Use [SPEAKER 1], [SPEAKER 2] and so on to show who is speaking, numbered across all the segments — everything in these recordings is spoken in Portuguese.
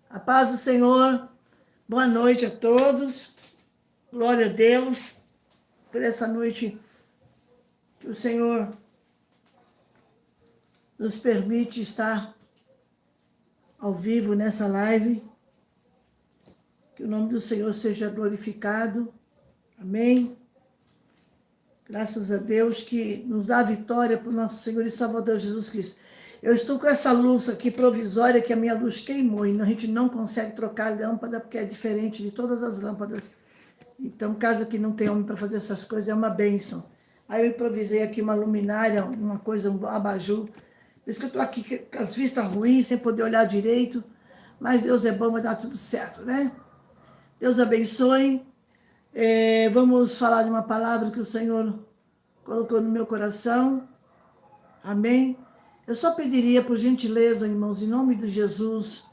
[SPEAKER 1] A paz do Senhor, boa noite a todos, glória a Deus por essa noite que o Senhor nos permite estar ao vivo nessa live. Que o nome do Senhor seja glorificado, amém. Graças a Deus que nos dá a vitória por nosso Senhor e Salvador Jesus Cristo. Eu estou com essa luz aqui provisória, que a minha luz queimou, e a gente não consegue trocar a lâmpada, porque é diferente de todas as lâmpadas. Então, casa que não tem homem para fazer essas coisas, é uma bênção. Aí eu improvisei aqui uma luminária, uma coisa, um abajur. Por isso que eu estou aqui com as vistas ruins, sem poder olhar direito. Mas Deus é bom, vai dar tudo certo, né? Deus abençoe. Vamos falar de uma palavra que o Senhor colocou no meu coração. Amém? Eu só pediria, por gentileza, irmãos, em nome de Jesus,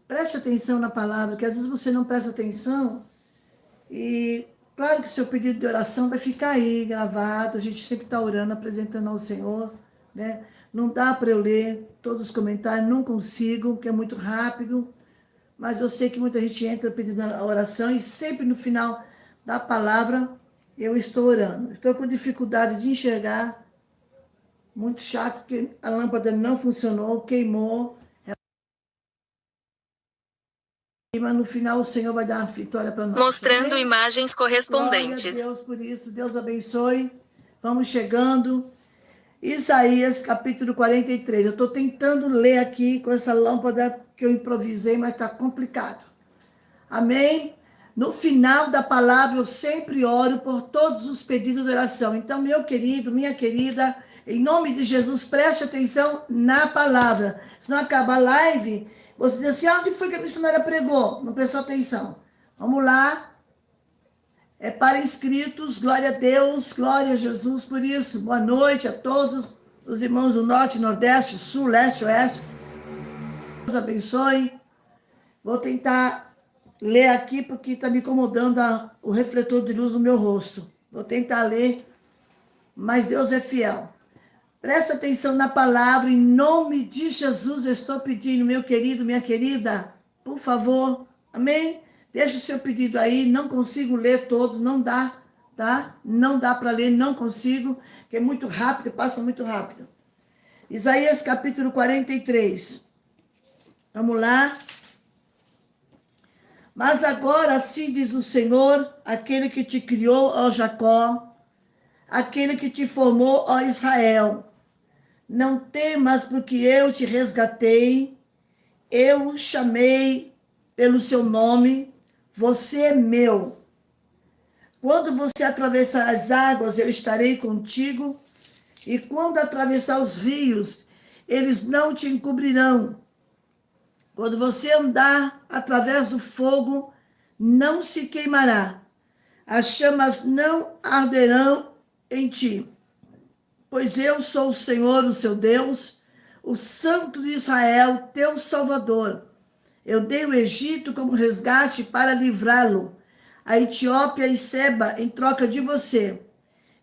[SPEAKER 1] preste atenção na palavra, que às vezes você não presta atenção. E claro que o seu pedido de oração vai ficar aí gravado, a gente sempre está orando, apresentando ao Senhor, né? Não dá para eu ler todos os comentários, não consigo, porque é muito rápido, mas eu sei que muita gente entra pedindo a oração e sempre no final da palavra eu estou orando. Estou com dificuldade de enxergar, muito chato, porque a lâmpada não funcionou, queimou. Mas no final o Senhor vai dar uma vitória para nós.
[SPEAKER 2] Mostrando
[SPEAKER 1] amém?
[SPEAKER 2] imagens correspondentes.
[SPEAKER 1] Glória a Deus por isso, Deus abençoe. Vamos chegando. Isaías capítulo 43. Eu estou tentando ler aqui com essa lâmpada que eu improvisei, mas está complicado. Amém? No final da palavra eu sempre oro por todos os pedidos de oração. Então, meu querido, minha querida, em nome de Jesus, preste atenção na palavra. Se não acabar a live, você diz assim, onde foi que a missionária pregou? Não prestou atenção. Vamos lá. É para inscritos, glória a Deus, glória a Jesus por isso. Boa noite a todos os irmãos do Norte, Nordeste, Sul, Leste, Oeste. Deus abençoe. Vou tentar ler aqui porque está me incomodando o refletor de luz no meu rosto. Vou tentar ler, mas Deus é fiel. Presta atenção na palavra, em nome de Jesus eu estou pedindo, meu querido, minha querida, por favor, amém? Deixa o seu pedido aí, não consigo ler todos, não dá, tá? Não dá para ler, não consigo, que é muito rápido, passa muito rápido. Isaías capítulo 43. Vamos lá. Mas agora assim diz o Senhor, aquele que te criou, ó Jacó, aquele que te formou, ó Israel. Não temas, porque eu te resgatei, eu chamei pelo seu nome, você é meu. Quando você atravessar as águas, eu estarei contigo, e quando atravessar os rios, eles não te encobrirão. Quando você andar através do fogo, não se queimará, as chamas não arderão em ti. Pois eu sou o Senhor, o seu Deus, o Santo de Israel, teu Salvador. Eu dei o Egito como resgate para livrá-lo, a Etiópia e Seba em troca de você.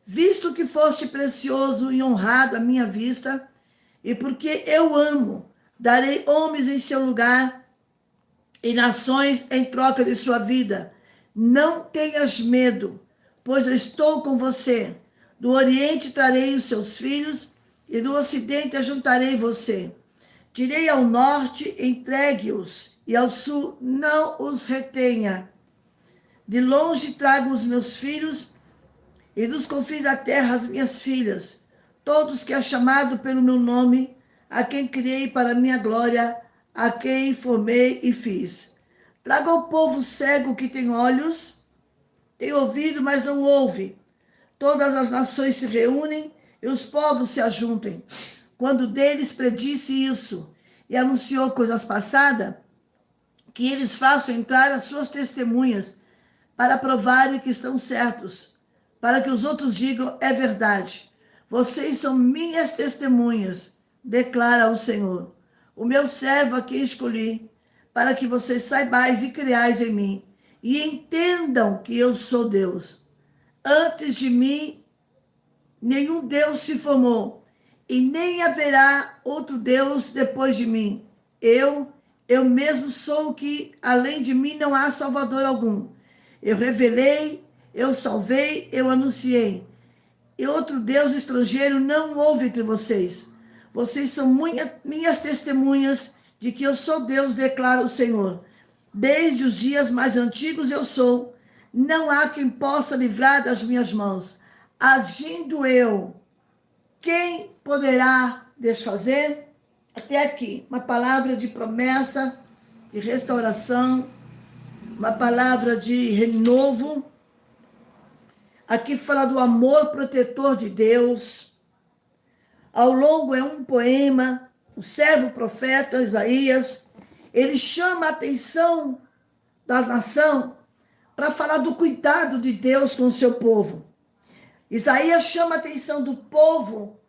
[SPEAKER 1] Visto que foste precioso e honrado à minha vista, e porque eu amo, darei homens em seu lugar e nações em troca de sua vida. Não tenhas medo, pois eu estou com você. Do Oriente trarei os seus filhos, e do Ocidente ajuntarei você. Tirei ao norte, entregue-os, e ao sul não os retenha. De longe trago os meus filhos, e dos confins da terra as minhas filhas, todos que é chamado pelo meu nome, a quem criei para a minha glória, a quem formei e fiz. Traga ao povo cego que tem olhos, tem ouvido, mas não ouve. Todas as nações se reúnem e os povos se ajuntem. Quando deles predisse isso e anunciou coisas passadas, que eles façam entrar as suas testemunhas para provarem que estão certos, para que os outros digam, é verdade. Vocês são minhas testemunhas, declara o Senhor. O meu servo a quem escolhi, para que vocês saibais e creais em mim, e entendam que eu sou Deus. Antes de mim, nenhum Deus se formou, e nem haverá outro Deus depois de mim. Eu Eu mesmo sou o que, além de mim, não há salvador algum. Eu revelei, eu salvei, eu anunciei. E outro Deus estrangeiro não houve entre vocês. Vocês são minhas testemunhas de que eu sou Deus, declara o Senhor. Desde os dias mais antigos eu sou. Não há quem possa livrar das minhas mãos. Agindo eu, quem poderá desfazer? Até aqui, uma palavra de promessa, de restauração, uma palavra de renovo. Aqui fala do amor protetor de Deus. Ao longo é um poema, o servo profeta Isaías, ele chama a atenção da nação para falar do cuidado de Deus com o seu povo. Isaías chama a atenção do povo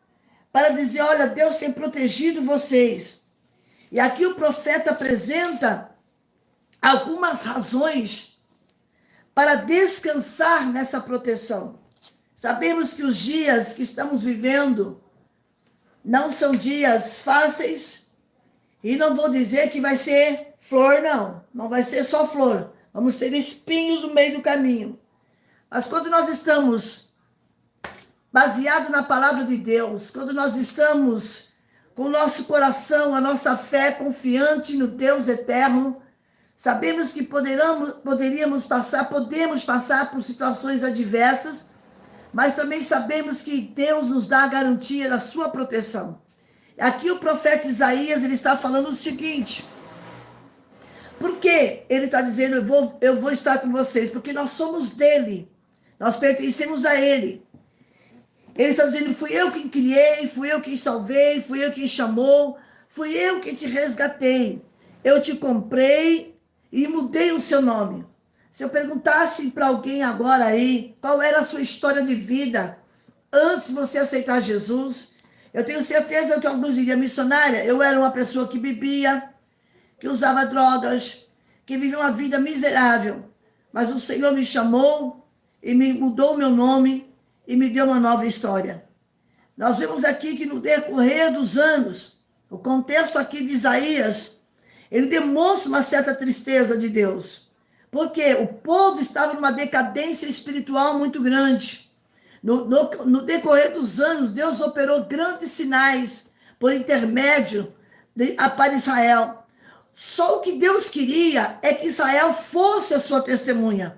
[SPEAKER 1] para dizer, olha, Deus tem protegido vocês. E aqui o profeta apresenta algumas razões para descansar nessa proteção. Sabemos que os dias que estamos vivendo não são dias fáceis, e não vou dizer que vai ser flor, não vai ser só flor, vamos ter espinhos no meio do caminho. Mas quando nós estamos baseados na palavra de Deus, quando nós estamos com o nosso coração, a nossa fé confiante no Deus eterno, sabemos que podemos passar por situações adversas, mas também sabemos que Deus nos dá a garantia da sua proteção. Aqui o profeta Isaías, ele está falando o seguinte, porque ele está dizendo, eu vou estar com vocês, porque nós somos dele, nós pertencemos a ele. Ele está dizendo, fui eu quem criei, fui eu quem salvei, fui eu quem chamou, fui eu quem te resgatei, eu te comprei e mudei o seu nome. Se eu perguntasse para alguém agora aí, qual era a sua história de vida antes de você aceitar Jesus, eu tenho certeza que alguns diriam, missionária, eu era uma pessoa que bebia, que usava drogas, que vivia uma vida miserável, mas o Senhor me chamou e me mudou o meu nome e me deu uma nova história. Nós vemos aqui que no decorrer dos anos, o contexto aqui de Isaías, ele demonstra uma certa tristeza de Deus. Porque o povo estava numa decadência espiritual muito grande. No decorrer dos anos, Deus operou grandes sinais por intermédio para Israel. Só o que Deus queria é que Israel fosse a sua testemunha.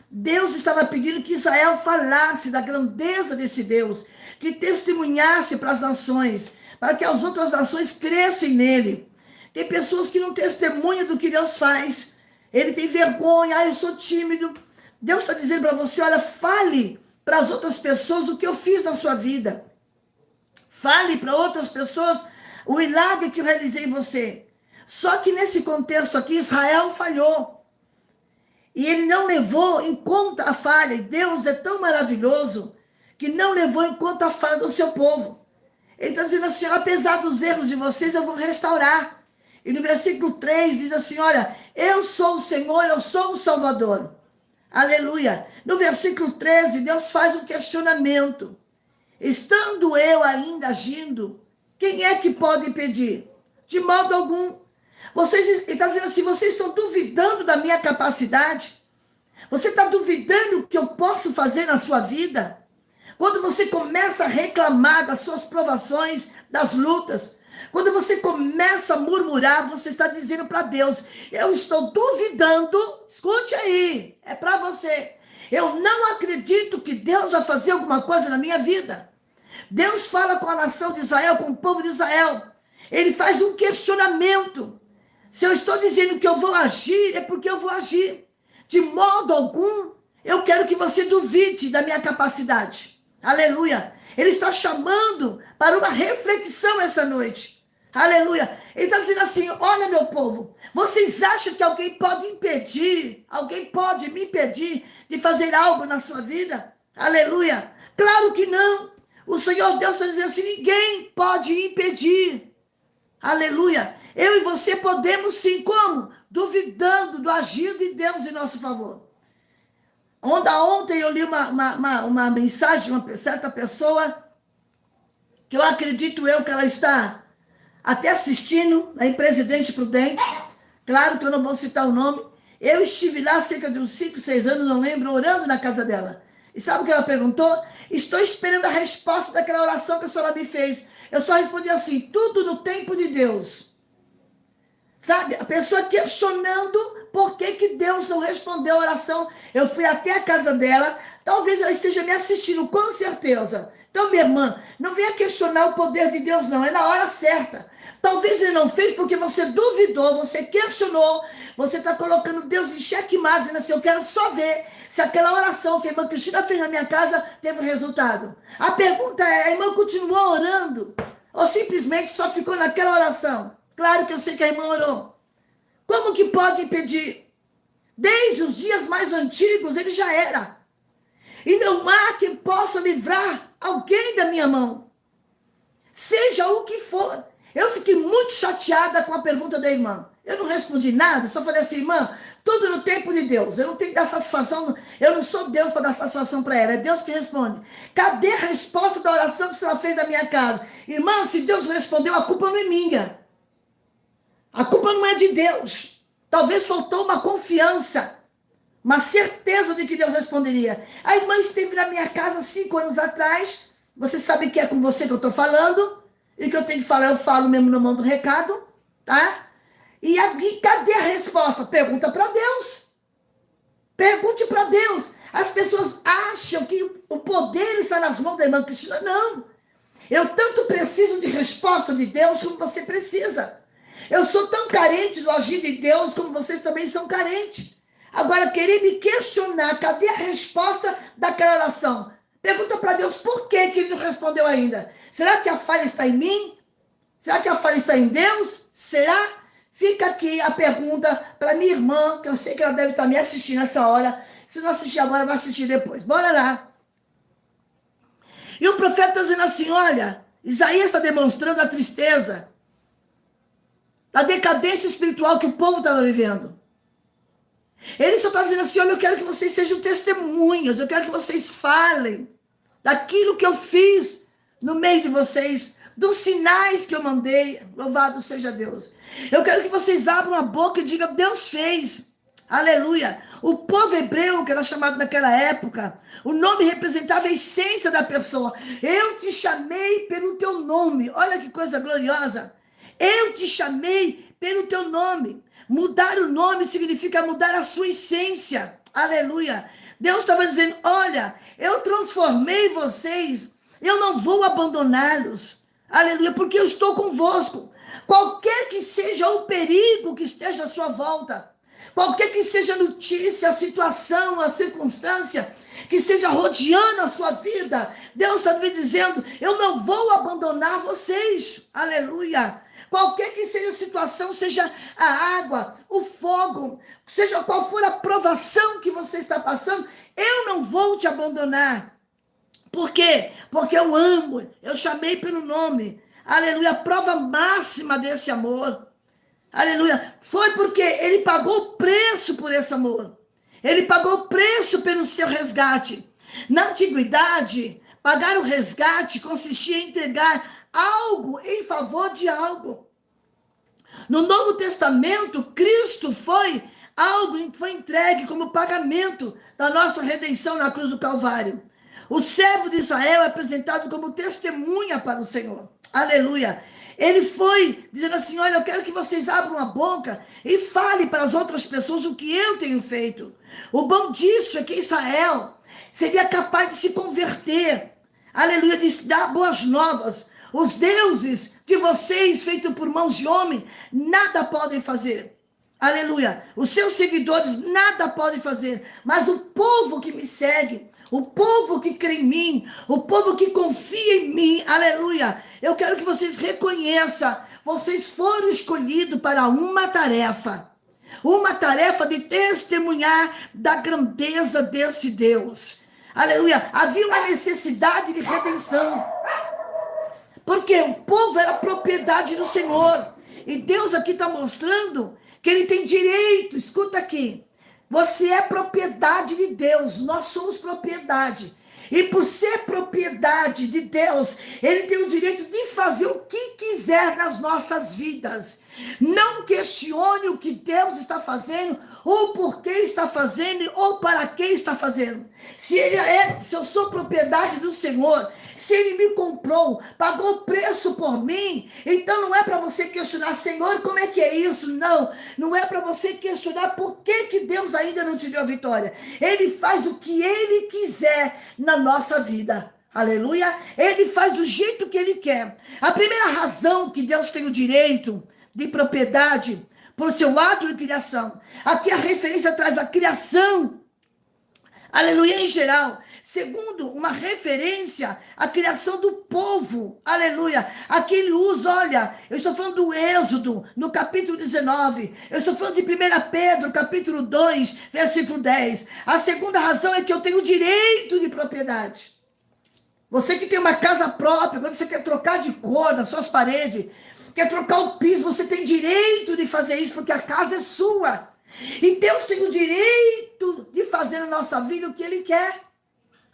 [SPEAKER 1] Deus estava pedindo que Israel falasse da grandeza desse Deus, que testemunhasse para as nações, para que as outras nações crescem nele. Tem pessoas que não testemunham do que Deus faz. Ele tem vergonha, eu sou tímido. Deus está dizendo para você, olha, fale para as outras pessoas o que eu fiz na sua vida. Fale para outras pessoas o milagre que eu realizei em você. Só que nesse contexto aqui, Israel falhou. E ele não levou em conta a falha. E Deus é tão maravilhoso que não levou em conta a falha do seu povo. Ele está dizendo assim, apesar dos erros de vocês, eu vou restaurar. E no versículo 3 diz assim, olha, eu sou o Senhor, eu sou o Salvador. Aleluia. No versículo 13, Deus faz um questionamento. Estando eu ainda agindo, quem é que pode impedir? De modo algum. Ele está dizendo assim, vocês estão duvidando da minha capacidade? Você está duvidando do que eu posso fazer na sua vida? Quando você começa a reclamar das suas provações, das lutas, quando você começa a murmurar, você está dizendo para Deus, eu estou duvidando, escute aí, é para você. Eu não acredito que Deus vai fazer alguma coisa na minha vida. Deus fala com a nação de Israel, com o povo de Israel. Ele faz um questionamento. Se eu estou dizendo que eu vou agir, é porque eu vou agir. De modo algum, eu quero que você duvide da minha capacidade. Aleluia. Ele está chamando para uma reflexão essa noite. Aleluia. Ele está dizendo assim, olha meu povo, vocês acham que alguém pode me impedir de fazer algo na sua vida? Aleluia. Claro que não. O Senhor Deus está dizendo assim, ninguém pode impedir. Aleluia. Eu e você podemos sim, como? Duvidando do agir de Deus em nosso favor. Ontem eu li uma mensagem de uma certa pessoa, que eu acredito que ela está até assistindo, em Presidente Prudente, Claro que eu não vou citar o nome. Eu estive lá cerca de uns 5, 6 anos, não lembro, orando na casa dela. E sabe o que ela perguntou? Estou esperando a resposta daquela oração que a senhora me fez. Eu só respondi assim, tudo no tempo de Deus. Sabe? A pessoa questionando por que Deus não respondeu a oração. Eu fui até a casa dela, talvez ela esteja me assistindo, com certeza. Então, minha irmã, não venha questionar o poder de Deus, não. É na hora certa. Talvez ele não fez porque você duvidou, você questionou, você está colocando Deus em xeque-mate, dizendo assim, eu quero só ver se aquela oração que a irmã Cristina fez na minha casa teve resultado. A pergunta é, a irmã continuou orando? Ou simplesmente só ficou naquela oração? Claro que eu sei que a irmã orou. Como que pode impedir? Desde os dias mais antigos ele já era. E não há quem possa livrar alguém da minha mão. Seja o que for. Eu fiquei muito chateada com a pergunta da irmã. Eu não respondi nada, só falei assim, irmã, tudo no tempo de Deus. Eu não tenho que dar satisfação, eu não sou Deus para dar satisfação para ela, é Deus que responde. Cadê a resposta da oração que ela fez na minha casa? Irmã, se Deus não respondeu, a culpa não é minha. A culpa não é de Deus. Talvez faltou uma confiança, uma certeza de que Deus responderia. A irmã esteve na minha casa 5 anos atrás. Você sabe que é com você que eu estou falando. E que eu tenho que falar, eu falo mesmo na mão do recado. Tá? E aqui, cadê a resposta? Pergunta para Deus. Pergunte para Deus. As pessoas acham que o poder está nas mãos da irmã Cristina. Não. Eu tanto preciso de resposta de Deus como você precisa. Eu sou tão carente do agir de Deus como vocês também são carentes. Agora, querer me questionar, cadê a resposta daquela oração? Pergunta para Deus por que ele não respondeu ainda. Será que a falha está em mim? Será que a falha está em Deus? Será? Fica aqui a pergunta para minha irmã, que eu sei que ela deve estar me assistindo nessa hora. Se não assistir agora, vai assistir depois. Bora lá. E o profeta está dizendo assim, olha, Isaías está demonstrando a tristeza, a decadência espiritual que o povo estava vivendo. Ele só está dizendo assim, olha, eu quero que vocês sejam testemunhas, eu quero que vocês falem daquilo que eu fiz no meio de vocês, dos sinais que eu mandei, louvado seja Deus. Eu quero que vocês abram a boca e digam, Deus fez, aleluia. O povo hebreu, que era chamado naquela época, o nome representava a essência da pessoa. Eu te chamei pelo teu nome, olha que coisa gloriosa. Eu te chamei pelo teu nome. Mudar o nome significa mudar a sua essência. Aleluia. Deus estava dizendo, olha, eu transformei vocês, eu não vou abandoná-los. Aleluia, porque eu estou convosco. Qualquer que seja o perigo que esteja à sua volta, qualquer que seja a notícia, a situação, a circunstância que esteja rodeando a sua vida, Deus está me dizendo, eu não vou abandonar vocês. Aleluia. Qualquer que seja a situação, seja a água, o fogo, seja qual for a provação que você está passando, eu não vou te abandonar. Por quê? Porque eu amo, eu chamei pelo nome. Aleluia, a prova máxima desse amor. Aleluia, foi porque ele pagou o preço por esse amor. Ele pagou o preço pelo seu resgate. Na antiguidade, pagar o resgate consistia em entregar algo em favor de algo. No Novo Testamento, Cristo foi entregue como pagamento da nossa redenção na cruz do Calvário. O servo de Israel é apresentado como testemunha para o Senhor. Aleluia. Ele foi dizendo assim, olha, eu quero que vocês abram a boca e falem para as outras pessoas o que eu tenho feito. O bom disso é que Israel seria capaz de se converter. Aleluia, de dar boas novas. Os deuses de vocês, feitos por mãos de homem, nada podem fazer. Aleluia. Os seus seguidores nada podem fazer. Mas o povo que me segue, o povo que crê em mim, o povo que confia em mim, aleluia. Eu quero que vocês reconheçam, vocês foram escolhidos para uma tarefa de testemunhar da grandeza desse Deus. Aleluia. Havia uma necessidade de redenção. Porque o povo era propriedade do Senhor. E Deus aqui está mostrando que ele tem direito. Escuta aqui. Você é propriedade de Deus. Nós somos propriedade. E por ser propriedade de Deus, ele tem o direito de fazer o que quiser nas nossas vidas. Não questione o que Deus está fazendo, ou por que está fazendo, ou para que está fazendo. Se eu sou propriedade do Senhor, se ele me comprou, pagou o preço por mim, então não é para você questionar, Senhor, como é que é isso? Não, não é para você questionar por que Deus ainda não te deu a vitória. Ele faz o que ele quiser na nossa vida. Aleluia. Ele faz do jeito que ele quer. A primeira razão que Deus tem o direito de propriedade por seu ato de criação. Aqui a referência traz a criação. Aleluia, em geral. Segundo, uma referência à criação do povo. Aleluia. Aqui ele usa, olha, eu estou falando do Êxodo, no capítulo 19. Eu estou falando de 1 Pedro, capítulo 2, versículo 10. A segunda razão é que eu tenho direito de propriedade. Você que tem uma casa própria, quando você quer trocar de cor nas suas paredes, quer trocar o piso, você tem direito de fazer isso, porque a casa é sua. E Deus tem o direito de fazer na nossa vida o que ele quer.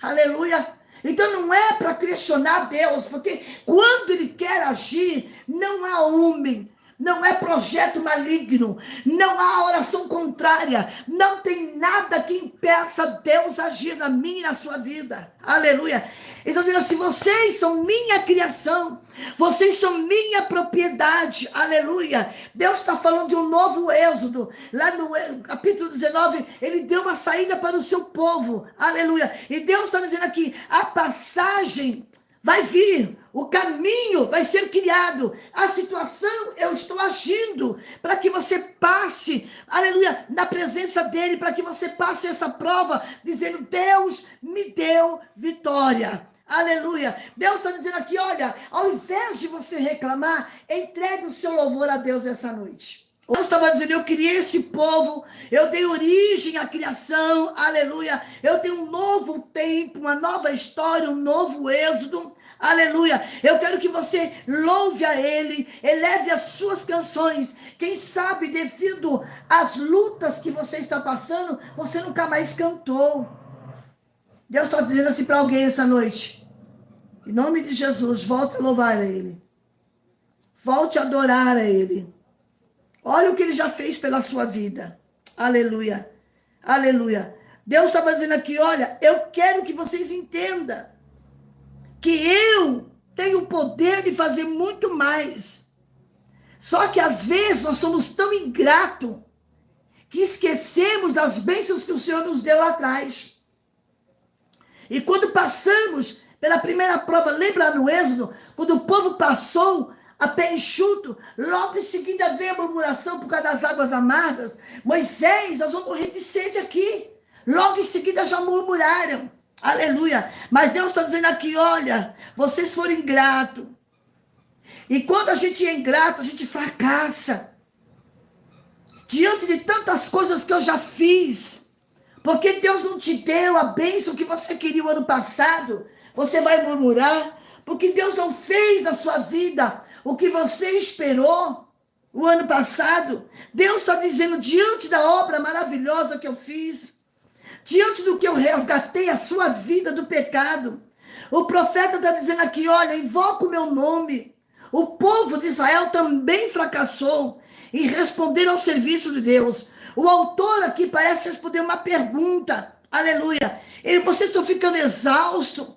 [SPEAKER 1] Aleluia. Então não é para questionar Deus, porque quando ele quer agir, não há homem, não é projeto maligno, não há oração contrária, não tem nada que impeça Deus agir na minha e na sua vida. Aleluia. Ele está dizendo assim, vocês são minha criação, vocês são minha propriedade. Aleluia. Deus está falando de um novo êxodo. Lá no capítulo 19, ele deu uma saída para o seu povo. Aleluia. E Deus está dizendo aqui, a passagem vai vir, o caminho vai ser criado, a situação eu estou agindo para que você passe, aleluia, na presença dele, para que você passe essa prova, dizendo, Deus me deu vitória. Aleluia. Deus está dizendo aqui, olha, ao invés de você reclamar, entregue o seu louvor a Deus essa noite. Deus estava dizendo, eu criei esse povo, eu dei origem à criação, aleluia. Eu tenho um novo tempo, uma nova história, um novo êxodo, aleluia. Eu quero que você louve a ele, eleve as suas canções. Quem sabe, devido às lutas que você está passando, você nunca mais cantou. Deus está dizendo assim para alguém essa noite, em nome de Jesus, volte a louvar a ele. Volte a adorar a ele. Olha o que ele já fez pela sua vida. Aleluia. Aleluia. Deus estava dizendo aqui, olha, eu quero que vocês entendam que eu tenho o poder de fazer muito mais. Só que às vezes nós somos tão ingratos que esquecemos das bênçãos que o Senhor nos deu lá atrás. E quando passamos pela primeira prova, lembra no Êxodo, quando o povo passou a pé enxuto, logo em seguida veio a murmuração por causa das águas amargas. Moisés, nós vamos morrer de sede aqui. Logo em seguida já murmuraram. Aleluia. Mas Deus está dizendo aqui, olha, vocês foram ingratos. E quando a gente é ingrato, a gente fracassa. Diante de tantas coisas que eu já fiz, porque Deus não te deu a bênção que você queria o ano passado, você vai murmurar, porque Deus não fez na sua vida o que você esperou o ano passado. Deus está dizendo, diante da obra maravilhosa que eu fiz, diante do que eu resgatei a sua vida do pecado, o profeta está dizendo aqui, olha, invoca o meu nome. O povo de Israel também fracassou em responder ao serviço de Deus. O autor aqui parece responder uma pergunta. Aleluia. Vocês estão ficando exaustos.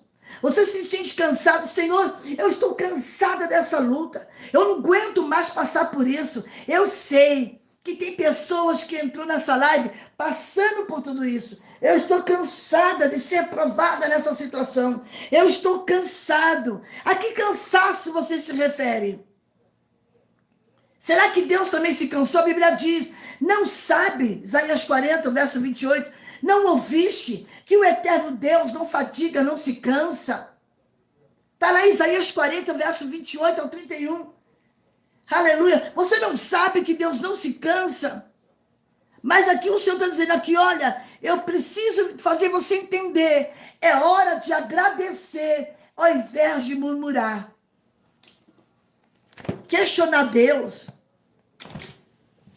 [SPEAKER 1] Você se sente cansado, Senhor, eu estou cansada dessa luta, eu não aguento mais passar por isso. Eu sei que tem pessoas que entrou nessa live passando por tudo isso. Eu estou cansada de ser provada nessa situação. Eu estou cansado. A que cansaço você se refere? Será que Deus também se cansou? A Bíblia diz, não sabe, Isaías 40, verso 28, não ouviste que o eterno Deus não fadiga, não se cansa? Está lá em Isaías 40, verso 28 ao 31. Aleluia. Você não sabe que Deus não se cansa? Mas aqui o Senhor está dizendo aqui, olha, eu preciso fazer você entender. É hora de agradecer ao invés de murmurar. Questionar Deus.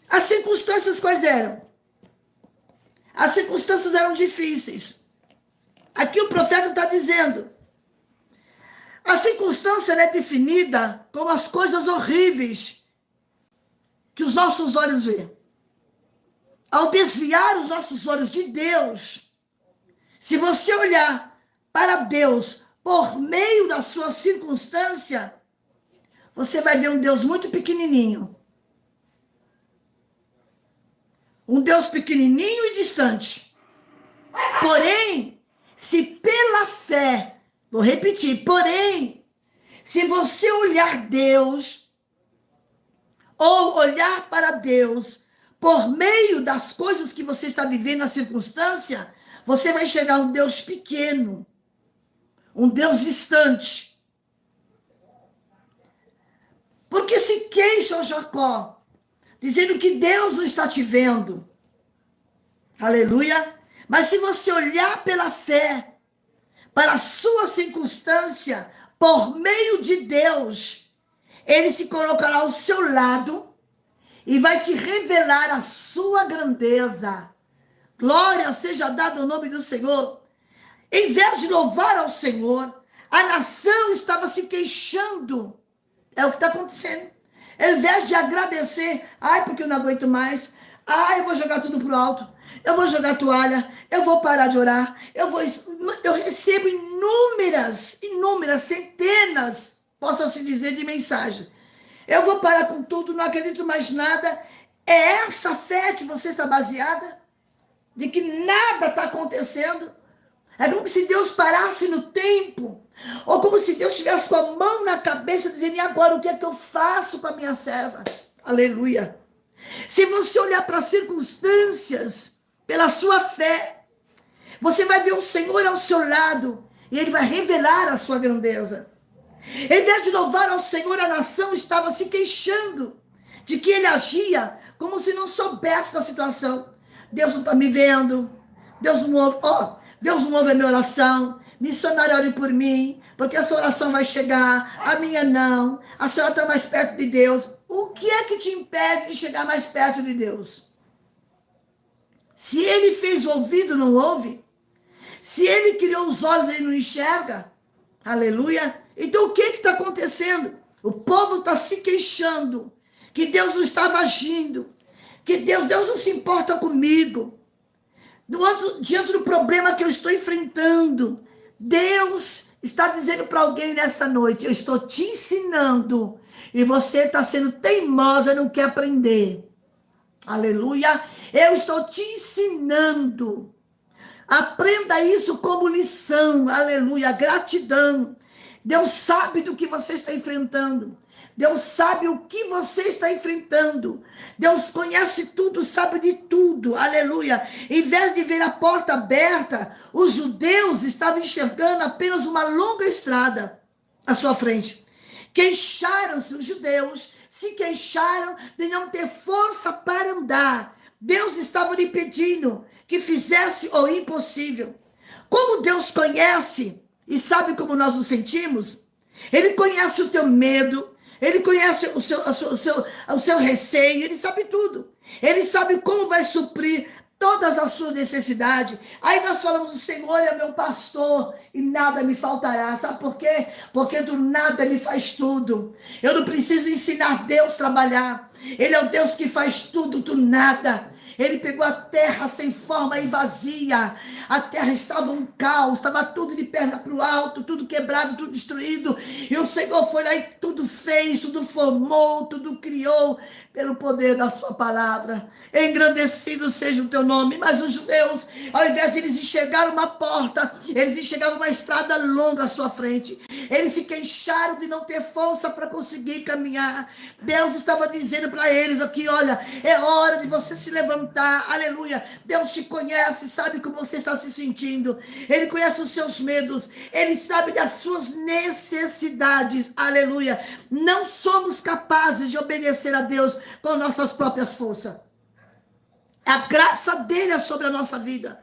[SPEAKER 1] As circunstâncias quais eram? As circunstâncias eram difíceis. Aqui o profeta está dizendo, a circunstância é definida como as coisas horríveis que os nossos olhos veem. Ao desviar os nossos olhos de Deus, se você olhar para Deus por meio da sua circunstância, você vai ver um Deus muito pequenininho. Um Deus pequenininho e distante. Porém, se pela fé, vou repetir, porém, se você olhar Deus, ou olhar para Deus, por meio das coisas que você está vivendo, na circunstância, você vai chegar a um Deus pequeno, um Deus distante. Porque se queixa Jacó, dizendo que Deus não está te vendo. Aleluia. Mas se você olhar pela fé, para a sua circunstância, por meio de Deus, ele se colocará ao seu lado e vai te revelar a sua grandeza. Glória seja dada ao nome do Senhor. Em vez de louvar ao Senhor, a nação estava se queixando. É o que está acontecendo. Em vez de agradecer, ai, porque eu não aguento mais, ai, eu vou jogar tudo pro alto, eu vou jogar toalha, eu vou parar de orar, eu recebo inúmeras, centenas, posso assim dizer, de mensagens. Eu vou parar com tudo, não acredito mais nada. É essa fé que você está baseada? De que nada está acontecendo? É como se Deus parasse no tempo, ou como se Deus tivesse com a mão na cabeça, dizendo, e agora o que é que eu faço com a minha serva? Aleluia. Se você olhar para as circunstâncias, pela sua fé, você vai ver o Senhor ao seu lado, e Ele vai revelar a sua grandeza. Em vez de louvar ao Senhor, a nação estava se queixando de que Ele agia como se não soubesse da situação. Deus não está me vendo, Deus não ouve, Deus não ouve a minha oração, missionário, ore por mim, porque a sua oração vai chegar, a minha não, a senhora está mais perto de Deus. O que é que te impede de chegar mais perto de Deus? Se Ele fez o ouvido, não ouve? Se Ele criou os olhos, Ele não enxerga? Aleluia. Então o que está acontecendo? O povo está se queixando que Deus não estava agindo, que Deus não se importa comigo. Diante do problema que eu estou enfrentando, Deus está dizendo para alguém nessa noite, eu estou te ensinando e você está sendo teimosa e não quer aprender. Aleluia. Eu estou te ensinando. Aprenda isso como lição. Aleluia. Gratidão. Deus sabe do que você está enfrentando. Deus sabe o que você está enfrentando. Deus conhece tudo, sabe de tudo. Aleluia. Em vez de ver a porta aberta, os judeus estavam enxergando apenas uma longa estrada à sua frente. Queixaram-se, os judeus se queixaram de não ter força para andar. Deus estava lhe pedindo que fizesse o impossível. Como Deus conhece e sabe como nós nos sentimos, Ele conhece o teu medo, Ele conhece o seu receio, Ele sabe tudo. Ele sabe como vai suprir todas as suas necessidades. Aí nós falamos, o Senhor é meu pastor e nada me faltará. Sabe por quê? Porque do nada Ele faz tudo. Eu não preciso ensinar Deus a trabalhar. Ele é o Deus que faz tudo do nada. Ele pegou a terra sem forma e vazia. A terra estava um caos, estava tudo de perna para o alto, tudo quebrado, tudo destruído. E o Senhor foi lá e tudo fez, tudo formou, tudo criou pelo poder da sua palavra. Engrandecido seja o teu nome. Mas os judeus, ao invés de eles enxergarem uma porta, eles enxergavam uma estrada longa à sua frente. Eles se queixaram de não ter força para conseguir caminhar. Deus estava dizendo para eles aqui, olha, é hora de você se levantar. Aleluia. Deus te conhece, sabe como você está se sentindo. Ele conhece os seus medos. Ele sabe das suas necessidades. Aleluia. Não somos capazes de obedecer a Deus com nossas próprias forças. A graça dele é sobre a nossa vida.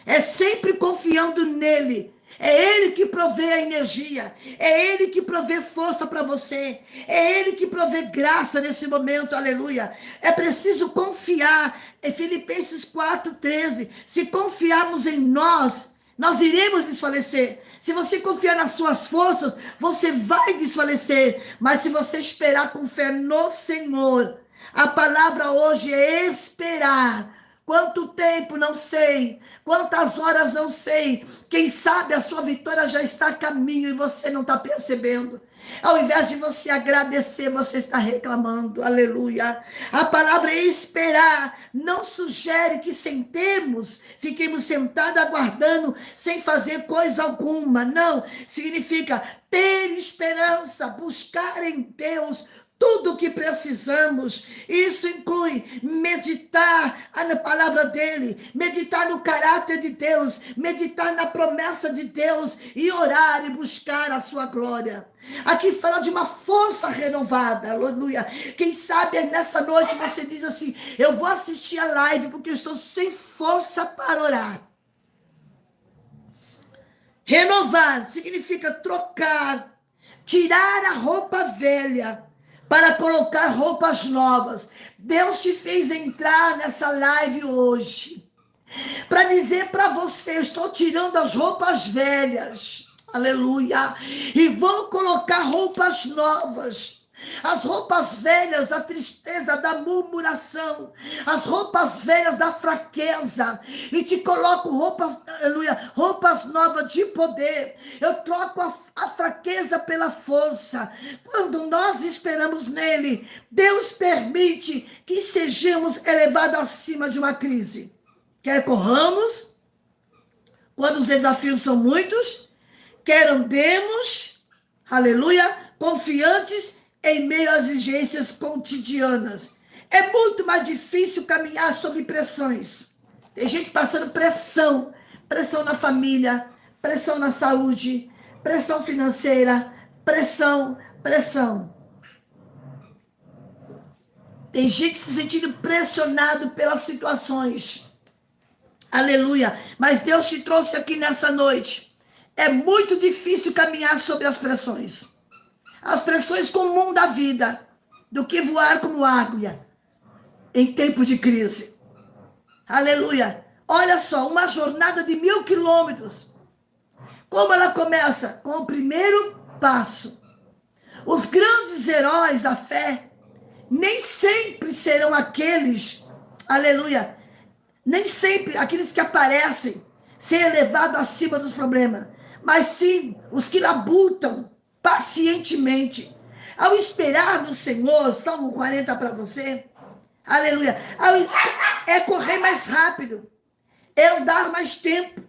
[SPEAKER 1] É sempre confiando nele. É Ele que provê a energia. É Ele que provê força para você. É Ele que provê graça nesse momento. Aleluia. É preciso confiar. É Filipenses 4:13. Se confiarmos em nós, Nós iremos desfalecer. Se você confiar nas suas forças, você vai desfalecer. Mas se você esperar com fé no Senhor, a palavra hoje é esperar. Quanto tempo, não sei. Quantas horas, não sei. Quem sabe a sua vitória já está a caminho e você não está percebendo. Ao invés de você agradecer, você está reclamando. Aleluia. A palavra é esperar. Não sugere que sentemos, fiquemos sentados aguardando, sem fazer coisa alguma. Não. Significa ter esperança, buscar em Deus tudo o que precisamos. Isso inclui meditar na palavra dele, meditar no caráter de Deus, meditar na promessa de Deus e orar e buscar a sua glória. Aqui fala de uma força renovada, aleluia. Quem sabe nessa noite você diz assim: eu vou assistir a live porque eu estou sem força para orar. Renovar significa trocar, tirar a roupa velha para colocar roupas novas. Deus te fez entrar nessa live hoje para dizer para você: eu estou tirando as roupas velhas, aleluia, e vou colocar roupas novas. As roupas velhas da tristeza, da murmuração, as roupas velhas da fraqueza, e te coloco roupas novas de poder. Eu troco a fraqueza pela força. Quando nós esperamos nele, Deus permite que sejamos elevados acima de uma crise. Quer corramos, quando os desafios são muitos, quer andemos, aleluia, confiantes em meio às exigências cotidianas. É muito mais difícil caminhar sob pressões. Tem gente passando pressão, pressão na família, pressão na saúde, pressão financeira, pressão. Tem gente se sentindo pressionado pelas situações. Aleluia. Mas Deus te trouxe aqui nessa noite. É muito difícil caminhar sobre as pressões. As pressões comuns da vida, do que voar como águia em tempo de crise. Aleluia. Olha só, uma jornada de 1000 quilômetros. Como ela começa? Com o primeiro passo. Os grandes heróis da fé nem sempre serão aqueles, aleluia, nem sempre aqueles que aparecem ser elevados acima dos problemas, mas sim os que labutam pacientemente. Ao esperar no Senhor, Salmo 40 para você, aleluia, é correr mais rápido, é andar mais tempo.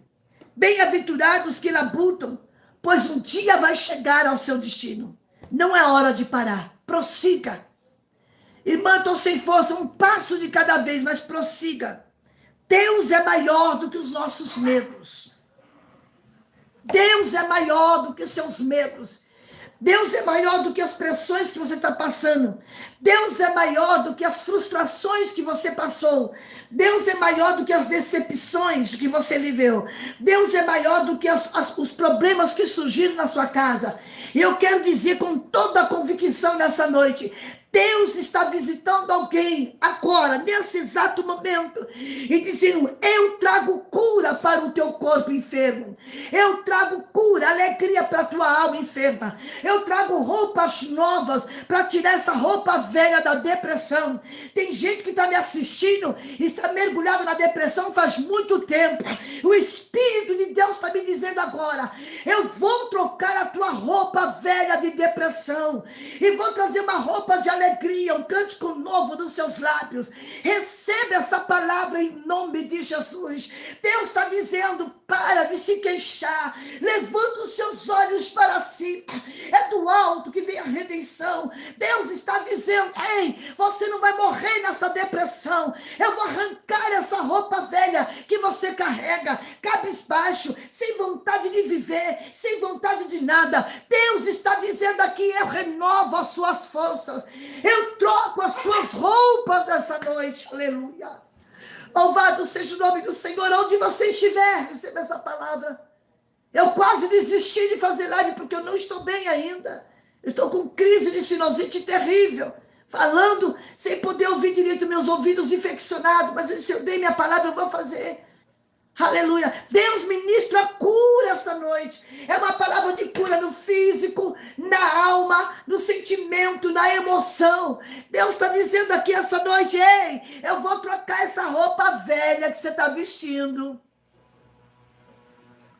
[SPEAKER 1] Bem-aventurados que labutam, pois um dia vai chegar ao seu destino. Não é hora de parar, prossiga. Irmã, estou sem força, um passo de cada vez, mas prossiga. Deus é maior do que os nossos medos. Deus é maior do que os seus medos. Deus é maior do que as pressões que você está passando. Deus é maior do que as frustrações que você passou. Deus é maior do que as decepções que você viveu. Deus é maior do que os problemas que surgiram na sua casa. E eu quero dizer com toda a convicção nessa noite: Deus está visitando alguém agora, nesse exato momento, e dizendo: eu trago cura para o teu corpo enfermo. Eu trago cura, alegria para a tua alma enferma. Eu trago roupas novas para tirar essa roupa velha da depressão. Tem gente que está me assistindo, está mergulhada na depressão faz muito tempo. O Espírito de Deus está me dizendo agora: eu vou trocar a tua roupa velha de depressão e vou trazer uma roupa de alegria, um cântico novo nos seus lábios. Receba essa palavra em nome de Jesus. Deus está dizendo: para de se queixar, levanta os seus olhos para cima. É do alto que vem a redenção. Deus está dizendo: ei, você não vai morrer nessa depressão. Eu vou arrancar essa roupa velha que você carrega, cabisbaixo, sem vontade de viver, sem vontade de nada. Deus está dizendo aqui: eu renovo as suas forças. Eu troco as suas roupas nessa noite. Aleluia. Louvado seja o nome do Senhor. Onde você estiver, receba essa palavra. Eu quase desisti de fazer live porque eu não estou bem ainda. Eu estou com crise de sinusite terrível. Falando sem poder ouvir direito, meus ouvidos infeccionados. Mas se eu dei minha palavra, eu vou fazer. Aleluia. Deus ministra cura essa noite. É uma palavra de cura no físico, na alma, no sentimento, na emoção. Deus está dizendo aqui essa noite: ei, eu vou trocar essa roupa velha que você está vestindo.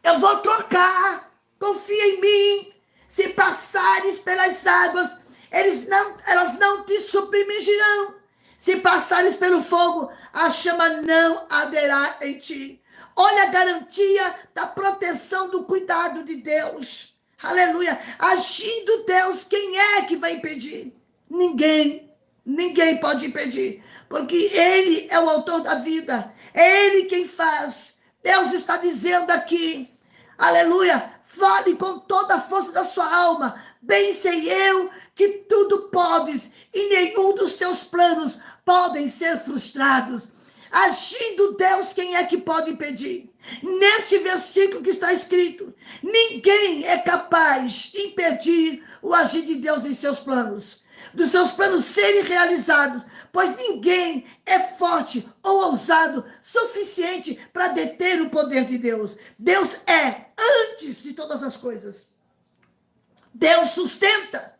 [SPEAKER 1] Eu vou trocar. Confia em mim. Se passares pelas águas, elas não te submergirão. Se passares pelo fogo, a chama não arderá em ti. Olha a garantia da proteção, do cuidado de Deus. Aleluia. Agindo Deus, quem é que vai impedir? Ninguém. Ninguém pode impedir. Porque Ele é o autor da vida. É Ele quem faz. Deus está dizendo aqui, aleluia, fale com toda a força da sua alma. Bem sei eu que tudo podes e nenhum dos teus planos podem ser frustrados. Agindo Deus, quem é que pode impedir? Neste versículo que está escrito, ninguém é capaz de impedir o agir de Deus em seus planos, dos seus planos serem realizados, pois ninguém é forte ou ousado suficiente para deter o poder de Deus. Deus é antes de todas as coisas. Deus sustenta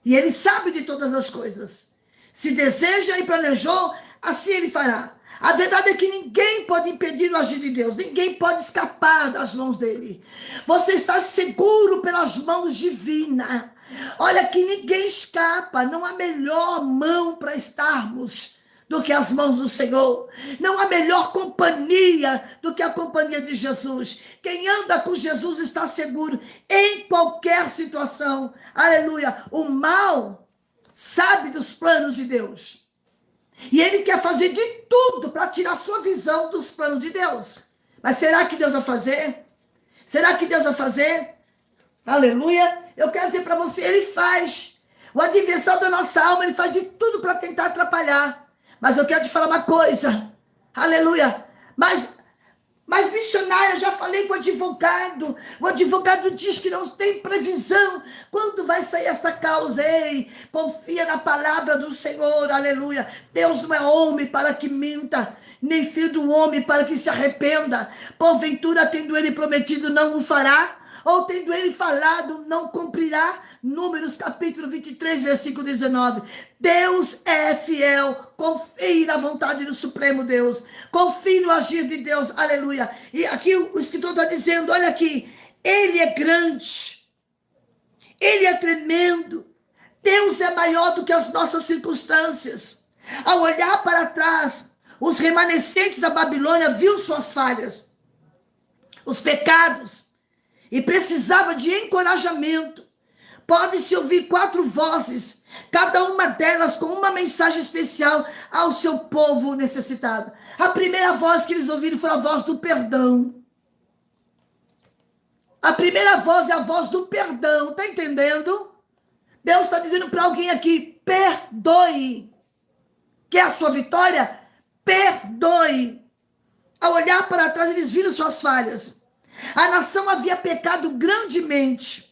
[SPEAKER 1] e Ele sabe de todas as coisas. Se deseja e planejou, assim Ele fará. A verdade é que ninguém pode impedir o agir de Deus. Ninguém pode escapar das mãos dele. Você está seguro pelas mãos divinas. Olha que ninguém escapa. Não há melhor mão para estarmos do que as mãos do Senhor. Não há melhor companhia do que a companhia de Jesus. Quem anda com Jesus está seguro em qualquer situação. Aleluia. O mal sabe dos planos de Deus. E ele quer fazer de tudo para tirar sua visão dos planos de Deus. Mas será que Deus vai fazer? Será que Deus vai fazer? Aleluia. Eu quero dizer para você, ele faz. O adversário da nossa alma, ele faz de tudo para tentar atrapalhar. Mas eu quero te falar uma coisa. Aleluia. Mas missionária, eu já falei com o advogado. O advogado diz que não tem previsão. Quando vai sair esta causa? Ei, confia na palavra do Senhor. Aleluia. Deus não é homem para que minta, nem filho do homem para que se arrependa. Porventura, tendo ele prometido, não o fará? Ou tendo ele falado, não cumprirá? Números capítulo 23, versículo 19. Deus é fiel. Confie na vontade do Supremo Deus. Confie no agir de Deus. Aleluia. E aqui o escritor está dizendo, olha aqui. Ele é grande. Ele é tremendo. Deus é maior do que as nossas circunstâncias. Ao olhar para trás, os remanescentes da Babilônia viu suas falhas, os pecados, e precisava de encorajamento. Pode-se ouvir 4 vozes, cada uma delas com uma mensagem especial ao seu povo necessitado. A primeira voz que eles ouviram foi a voz do perdão. A primeira voz é a voz do perdão, tá entendendo? Deus está dizendo para alguém aqui, perdoe. Quer a sua vitória? Perdoe. Ao olhar para trás, eles viram suas falhas. A nação havia pecado grandemente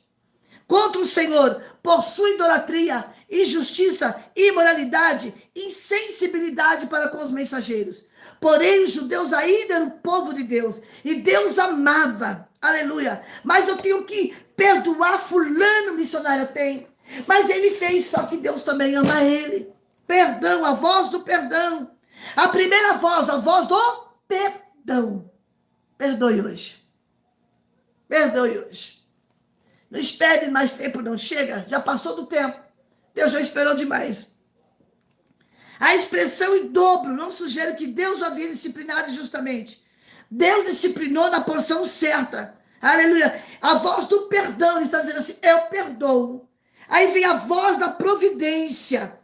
[SPEAKER 1] contra o Senhor por sua idolatria, injustiça, imoralidade, insensibilidade para com os mensageiros. Porém, os judeus ainda eram o povo de Deus e Deus amava, aleluia. Mas eu tenho que perdoar fulano, missionária tem. Mas ele fez, só que Deus também ama ele. Perdão, a voz do perdão. A primeira voz, a voz do perdão. Perdoe hoje. Perdoe hoje. Não espere mais tempo, não. Chega, já passou do tempo. Deus já esperou demais. A expressão em dobro não sugere que Deus o havia disciplinado injustamente. Deus disciplinou na porção certa. Aleluia. A voz do perdão, ele está dizendo assim, eu perdoo. Aí vem a voz da providência.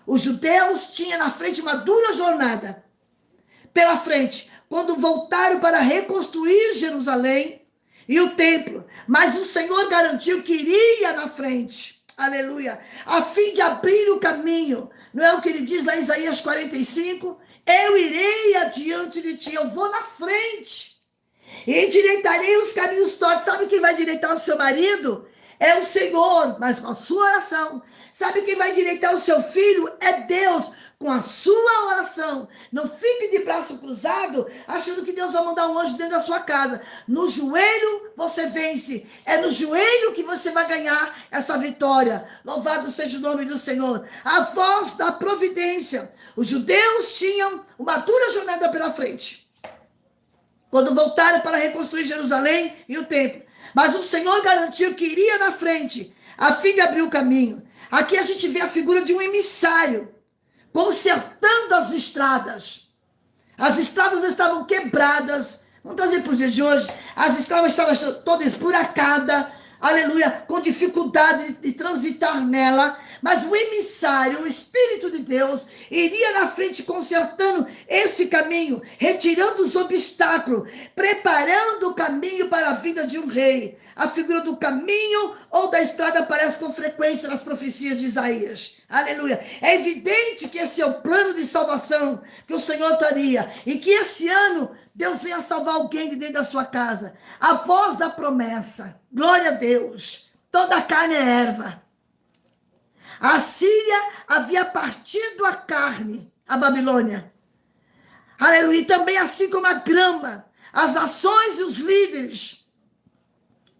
[SPEAKER 1] Os judeus tinham na frente uma dura jornada. Pela frente, quando voltaram para reconstruir Jerusalém e o templo. Mas o Senhor garantiu que iria na frente. Aleluia. A fim de abrir o caminho. Não é o que ele diz lá em Isaías 45? Eu irei adiante de ti. Eu vou na frente. E endireitarei os caminhos tortos. Sabe quem vai endireitar o seu marido? é o Senhor, mas com a sua oração. Sabe quem vai endireitar o seu filho? É Deus, com a sua oração. Não fique de braço cruzado, achando que Deus vai mandar um anjo dentro da sua casa. No joelho você vence. É no joelho que você vai ganhar essa vitória. Louvado seja o nome do Senhor. A voz da providência. Os judeus tinham uma dura jornada pela frente, quando voltaram para reconstruir Jerusalém e o templo. Mas o Senhor garantiu que iria na frente, a fim de abrir o caminho. Aqui a gente vê a figura de um emissário, consertando as estradas. As estradas estavam quebradas. Vamos trazer para os dias de hoje. As estradas estavam todas esburacadas, aleluia, com dificuldade de transitar nela. Mas o emissário, o Espírito de Deus, iria na frente consertando esse caminho, retirando os obstáculos, preparando o caminho para a vinda de um rei. A figura do caminho ou da estrada aparece com frequência nas profecias de Isaías. Aleluia. É evidente que esse é o plano de salvação que o Senhor traria. E que esse ano Deus venha salvar alguém de dentro da sua casa. A voz da promessa. Glória a Deus. Toda a carne é erva. A Síria havia partido a carne, a Babilônia. Aleluia. E também assim como a grama, as nações e os líderes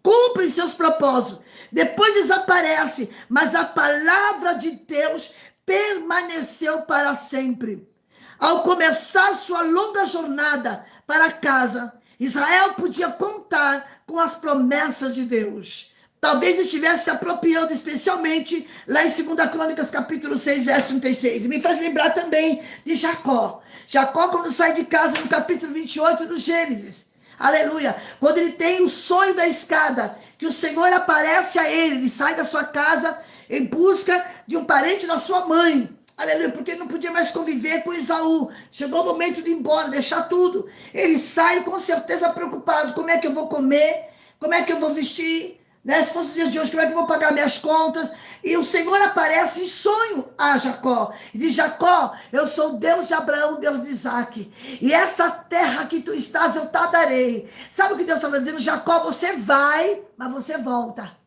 [SPEAKER 1] cumprem seus propósitos. Depois desaparece, mas a palavra de Deus permaneceu para sempre. Ao começar sua longa jornada para casa, Israel podia contar com as promessas de Deus. Talvez estivesse se apropriando especialmente lá em 2 Crônicas, capítulo 6, verso 36. E me faz lembrar também de Jacó. Jacó, quando sai de casa, no capítulo 28 do Gênesis. Aleluia. Quando ele tem o sonho da escada, que o Senhor aparece a ele, ele sai da sua casa em busca de um parente da sua mãe. Aleluia, porque ele não podia mais conviver com Esaú. Chegou o momento de ir embora, deixar tudo. Ele sai com certeza preocupado. Como é que eu vou comer? Como é que eu vou vestir? Né? Se fosse os dias de hoje, como é que eu vou pagar minhas contas? E o Senhor aparece em sonho a Jacó. E diz: Jacó, eu sou o Deus de Abraão, Deus de Isaac. E essa terra que tu estás, eu te darei. Sabe o que Deus estava dizendo? Jacó, você vai, mas você volta.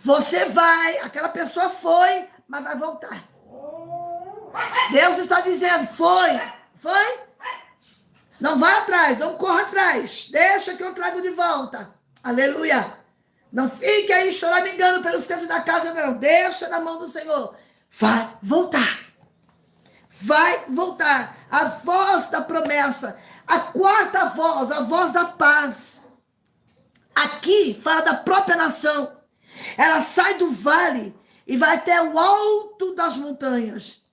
[SPEAKER 1] Você vai, aquela pessoa foi, mas vai voltar. Deus está dizendo: foi. Não vai atrás, não corra atrás. Deixa que eu trago de volta. Aleluia. Não fique aí choramingando pelos cantos da casa, não. Deixa na mão do Senhor. Vai voltar. Vai voltar. A voz da promessa. A quarta voz, a voz da paz. Aqui fala da própria nação. Ela sai do vale e vai até o alto das montanhas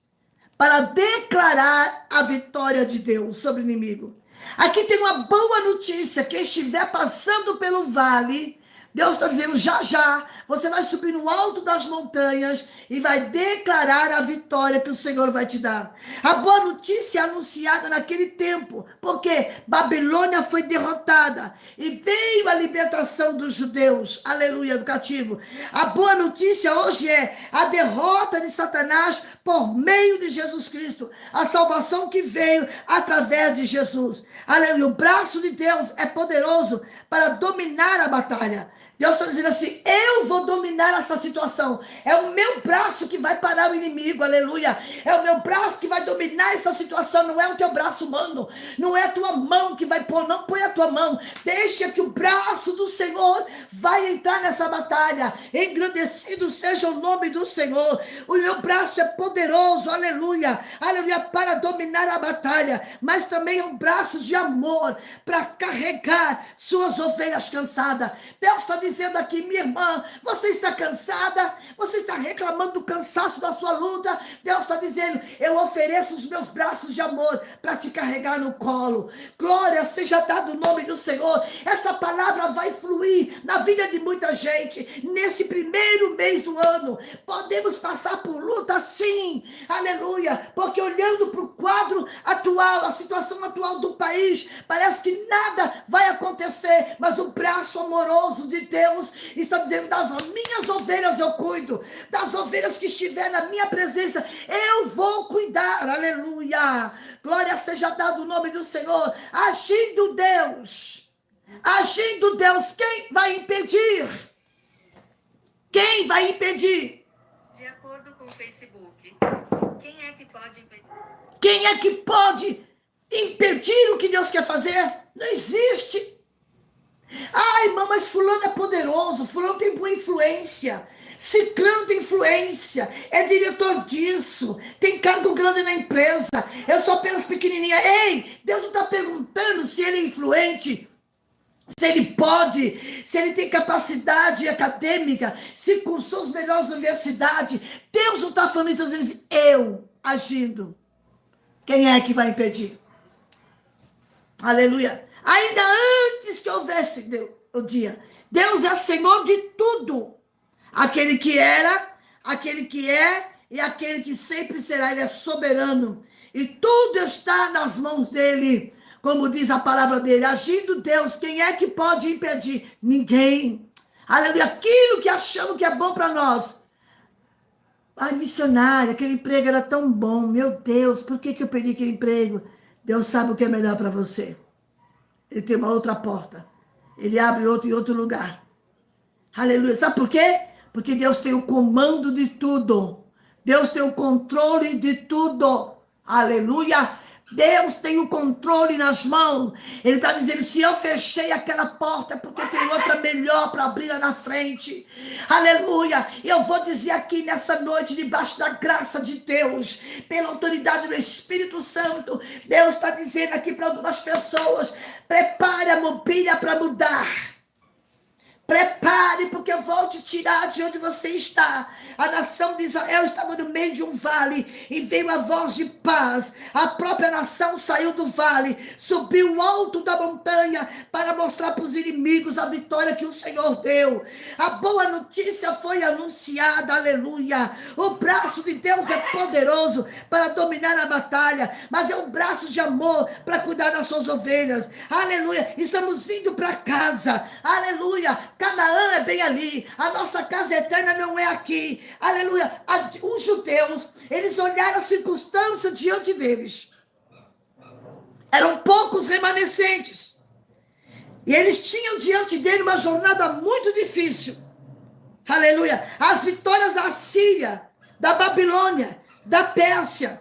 [SPEAKER 1] para declarar a vitória de Deus sobre o inimigo. Aqui tem uma boa notícia: quem estiver passando pelo vale, Deus está dizendo: já, você vai subir no alto das montanhas e vai declarar a vitória que o Senhor vai te dar. A boa notícia é anunciada naquele tempo, porque Babilônia foi derrotada e veio a libertação dos judeus, aleluia, do cativo. A boa notícia hoje é a derrota de Satanás por meio de Jesus Cristo, a salvação que veio através de Jesus. Aleluia, o braço de Deus é poderoso para dominar a batalha. Deus está dizendo assim: eu vou dominar essa situação. É o meu braço que vai parar o inimigo, aleluia. É o meu braço que vai dominar essa situação. Não é o teu braço humano, não é a tua mão que vai pôr. Não põe a tua mão. Deixa que o braço do Senhor vai entrar nessa batalha. Engrandecido seja o nome do Senhor. O meu braço é poderoso, aleluia, aleluia, para dominar a batalha. Mas também é um braço de amor para carregar suas ovelhas cansadas. Deus está dizendo aqui: minha irmã, você está cansada? Você está reclamando do cansaço da sua luta? Deus está dizendo: eu ofereço os meus braços de amor para te carregar no colo. Glória seja dado o nome do Senhor. Essa palavra vai fluir na vida de muita gente nesse primeiro mês do ano. Podemos passar por luta, sim, aleluia, porque olhando para o quadro atual, a situação atual do país, parece que nada vai acontecer, mas o braço amoroso de Deus está dizendo: das minhas ovelhas eu cuido, das ovelhas que estiver na minha presença eu vou cuidar, aleluia. Glória seja dado o nome do Senhor. Agindo Deus, Agindo Deus, quem vai impedir? Quem vai impedir?
[SPEAKER 2] De acordo com o Facebook, quem é que pode impedir?
[SPEAKER 1] Quem é que pode impedir o que Deus quer fazer? Não existe. Ai, irmã, mas fulano é poderoso, fulano tem boa influência, ciclano tem influência, é diretor disso, tem cargo grande na empresa, eu sou apenas pequenininha. Ei, Deus não está perguntando se ele é influente, se ele pode, se ele tem capacidade acadêmica, se cursou as melhores universidades. Deus não está falando isso, está dizendo assim, eu agindo. Quem é que vai impedir? Aleluia. Ainda antes que houvesse o dia, Deus é Senhor de tudo. Aquele que era, aquele que é e aquele que sempre será. Ele é soberano. E tudo está nas mãos dele. Como diz a palavra dele, agindo Deus, quem é que pode impedir? Ninguém. Aleluia. Aquilo que achamos que é bom para nós. Ai, missionária, aquele emprego era tão bom. Meu Deus, por que eu perdi aquele emprego? Deus sabe o que é melhor para você. Ele tem uma outra porta. Ele abre outro em outro lugar. Aleluia. Sabe por quê? Porque Deus tem o comando de tudo. Deus tem o controle de tudo. Aleluia. Deus tem o controle nas mãos. Ele está dizendo, se eu fechei aquela porta, é porque tem outra melhor para abrir lá na frente. Aleluia. Eu vou dizer aqui nessa noite, debaixo da graça de Deus, pela autoridade do Espírito Santo, Deus está dizendo aqui para algumas pessoas, prepare a mobília para mudar. Prepare, porque eu vou te tirar de onde você está. A nação de Israel estava no meio de um vale e veio a voz de paz. A própria nação saiu do vale, subiu o alto da montanha para mostrar para os inimigos a vitória que o Senhor deu. A boa notícia foi anunciada, aleluia. O braço de Deus é poderoso para dominar a batalha, mas é um braço de amor para cuidar das suas ovelhas. Aleluia. Estamos indo para casa, aleluia. Canaã é bem ali, a nossa casa eterna não é aqui, aleluia. Os judeus, eles olharam a circunstância diante deles, eram poucos remanescentes, e eles tinham diante dele uma jornada muito difícil, aleluia. As vitórias da Síria, da Babilônia, da Pérsia,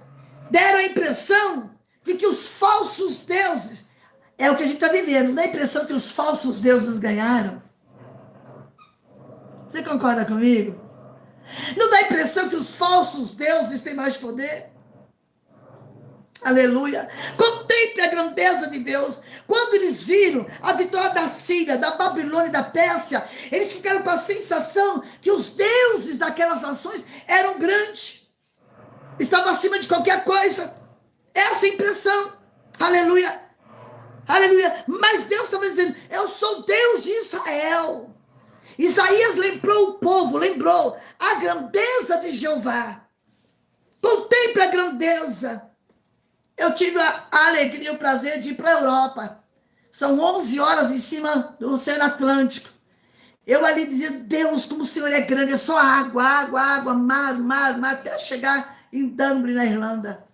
[SPEAKER 1] deram a impressão de que os falsos deuses, é o que a gente está vivendo, não dá a impressão que os falsos deuses ganharam? Você concorda comigo? Não dá a impressão que os falsos deuses têm mais poder? Aleluia. Contemple a grandeza de Deus. Quando eles viram a vitória da Síria, da Babilônia e da Pérsia, eles ficaram com a sensação que os deuses daquelas nações eram grandes. Estavam acima de qualquer coisa. Essa é a impressão. Aleluia. Aleluia. Mas Deus estava dizendo, eu sou Deus de Israel. Isaías lembrou o povo, lembrou a grandeza de Jeová. Contemple a grandeza. Eu tive a alegria e o prazer de ir para a Europa. São 11 horas em cima do Oceano Atlântico. Eu ali dizia, Deus, como o Senhor é grande, é só água, água, água, mar, até chegar em Dublin, na Irlanda.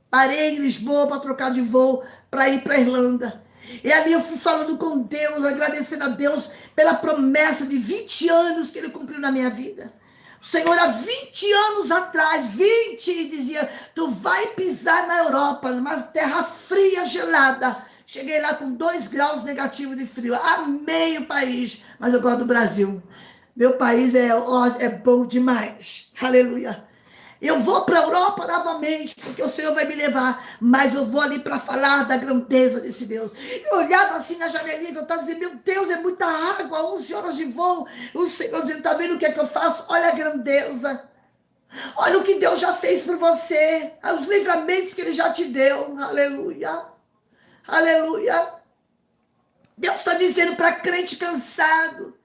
[SPEAKER 1] Parei em Lisboa para trocar de voo para ir para a Irlanda. E ali eu fui falando com Deus, agradecendo a Deus pela promessa de 20 anos que Ele cumpriu na minha vida. O Senhor, há 20 anos atrás, 20, dizia, tu vai pisar na Europa, numa terra fria, gelada. Cheguei lá com 2 graus negativos de frio. Amei o país, mas eu gosto do Brasil. Meu país é bom demais. Aleluia. Eu vou para a Europa novamente, porque o Senhor vai me levar, mas eu vou ali para falar da grandeza desse Deus. Eu olhava assim na janelinha que eu estava dizendo, meu Deus, é muita água, 11 horas de voo. O Senhor dizendo, está vendo o que é que eu faço? Olha a grandeza. Olha o que Deus já fez por você, os livramentos que Ele já te deu. Aleluia. Aleluia. Deus está dizendo para crente cansado.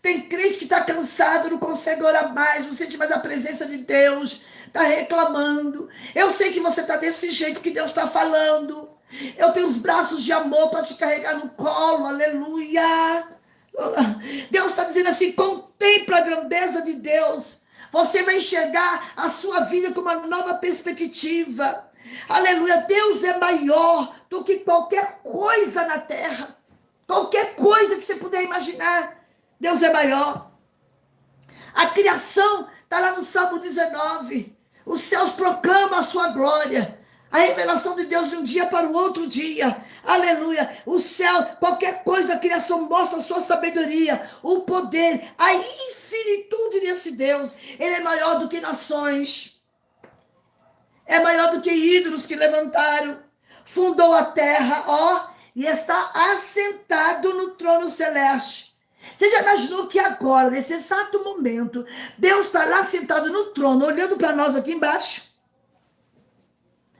[SPEAKER 1] Tem crente que está cansado, não consegue orar mais, não sente mais a presença de Deus, está reclamando. Eu sei que você está desse jeito que Deus está falando. Eu tenho os braços de amor para te carregar no colo, aleluia. Deus está dizendo assim, contempla a grandeza de Deus. Você vai enxergar a sua vida com uma nova perspectiva. Aleluia, Deus é maior do que qualquer coisa na terra. Qualquer coisa que você puder imaginar, Deus é maior. A criação está lá no Salmo 19. Os céus proclamam a sua glória. A revelação de Deus de um dia para o outro dia. Aleluia. O céu, qualquer coisa, a criação mostra a sua sabedoria, o poder, a infinitude desse Deus. Ele é maior do que nações. É maior do que ídolos que levantaram. Fundou a terra, ó, e está assentado no trono celeste. Você já imaginou que agora, nesse exato momento, Deus está lá sentado no trono, olhando para nós aqui embaixo?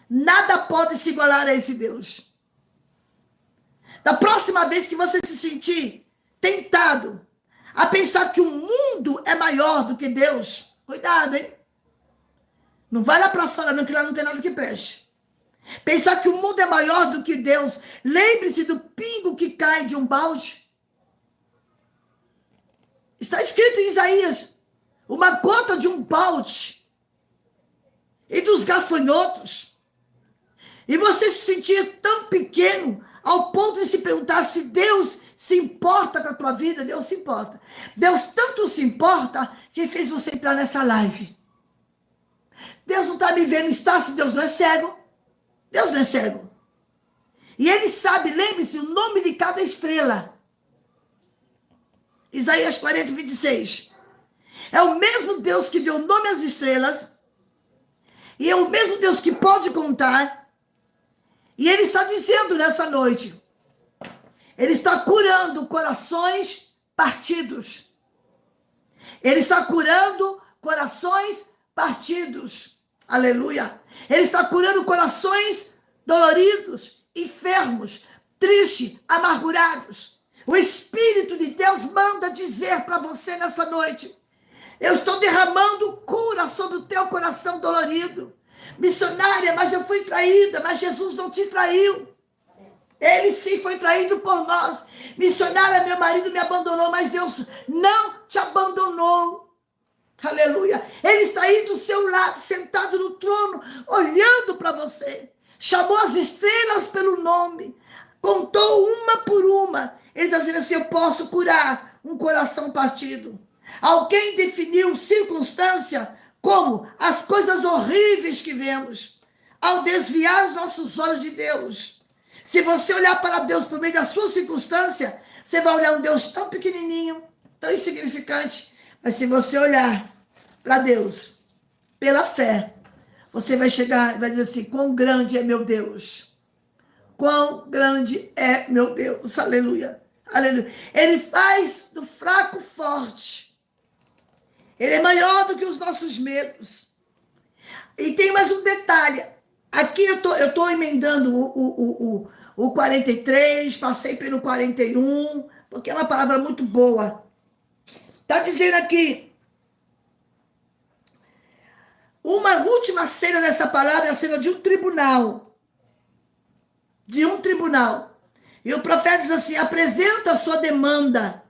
[SPEAKER 1] Nada pode se igualar a esse Deus. Da próxima vez que você se sentir tentado a pensar que o mundo é maior do que Deus, cuidado, hein? Não vai lá para fora, não, que lá não tem nada que preste. Pensar que o mundo é maior do que Deus. Lembre-se do pingo que cai de um balde. Está escrito em Isaías, uma gota de um balde e dos gafanhotos. E você se sentir tão pequeno ao ponto de se perguntar se Deus se importa com a tua vida. Deus se importa. Deus tanto se importa que fez você entrar nessa live. Deus não está me vendo, está, se Deus não é cego. Deus não é cego. E Ele sabe, lembre-se, o nome de cada estrela. Isaías 40, 26. É o mesmo Deus que deu nome às estrelas. E é o mesmo Deus que pode contar. E Ele está dizendo nessa noite. Ele está curando corações partidos. Ele está curando corações partidos. Aleluia. Ele está curando corações doloridos, enfermos, tristes, amargurados. O Espírito de Deus manda dizer para você nessa noite: eu estou derramando cura sobre o teu coração dolorido. Missionária, mas eu fui traída, mas Jesus não te traiu. Ele sim foi traído por nós. Missionária, meu marido me abandonou, mas Deus não te abandonou. Aleluia. Ele está aí do seu lado, sentado no trono, olhando para você. Chamou as estrelas pelo nome, contou uma por uma. Ele está dizendo assim: eu posso curar um coração partido. Alguém definiu circunstância como as coisas horríveis que vemos, ao desviar os nossos olhos de Deus. Se você olhar para Deus por meio da sua circunstância, você vai olhar um Deus tão pequenininho, tão insignificante. Mas se você olhar para Deus pela fé, você vai chegar e vai dizer assim: quão grande é meu Deus. Quão grande é meu Deus. Aleluia. Aleluia. Ele faz do fraco forte. Ele é maior do que os nossos medos. E tem mais um detalhe. Aqui eu tô emendando o 43, passei pelo 41, porque é uma palavra muito boa. Está dizendo aqui, uma última cena dessa palavra é a cena de um tribunal. De um tribunal. E o profeta diz assim: apresenta a sua demanda.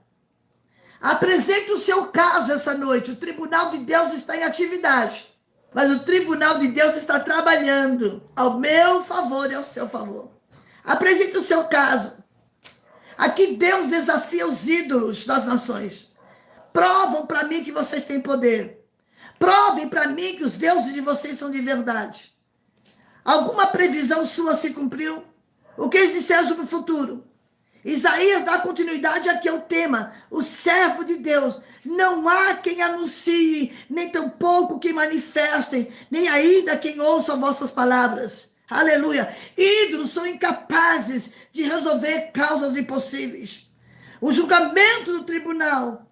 [SPEAKER 1] Apresente o seu caso essa noite. O tribunal de Deus está em atividade. Mas o tribunal de Deus está trabalhando ao meu favor e ao seu favor. Apresente o seu caso. Aqui Deus desafia os ídolos das nações. Provam para mim que vocês têm poder. Provem para mim que os deuses de vocês são de verdade. Alguma previsão sua se cumpriu? O que eles disseram sobre o futuro? Isaías dá continuidade aqui ao tema: o servo de Deus. Não há quem anuncie, nem tampouco quem manifestem, nem ainda quem ouça vossas palavras. Aleluia. Ídolos são incapazes de resolver causas impossíveis. O julgamento do tribunal.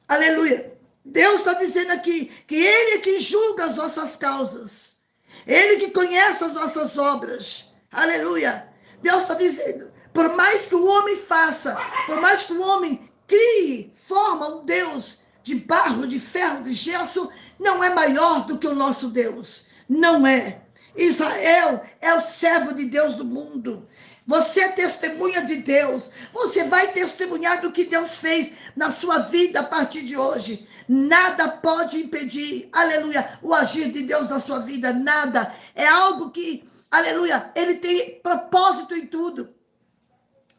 [SPEAKER 1] Aleluia. Deus está dizendo aqui que Ele é que julga as nossas causas. Ele que conhece as nossas obras. Aleluia. Deus está dizendo: por mais que o homem faça, por mais que o homem crie, forma um Deus de barro, de ferro, de gesso, não é maior do que o nosso Deus. Não é. Israel é o servo de Deus do mundo. Você é testemunha de Deus. Você vai testemunhar do que Deus fez na sua vida a partir de hoje. Nada pode impedir, aleluia, o agir de Deus na sua vida. Nada. É algo que, aleluia, Ele tem propósito em tudo.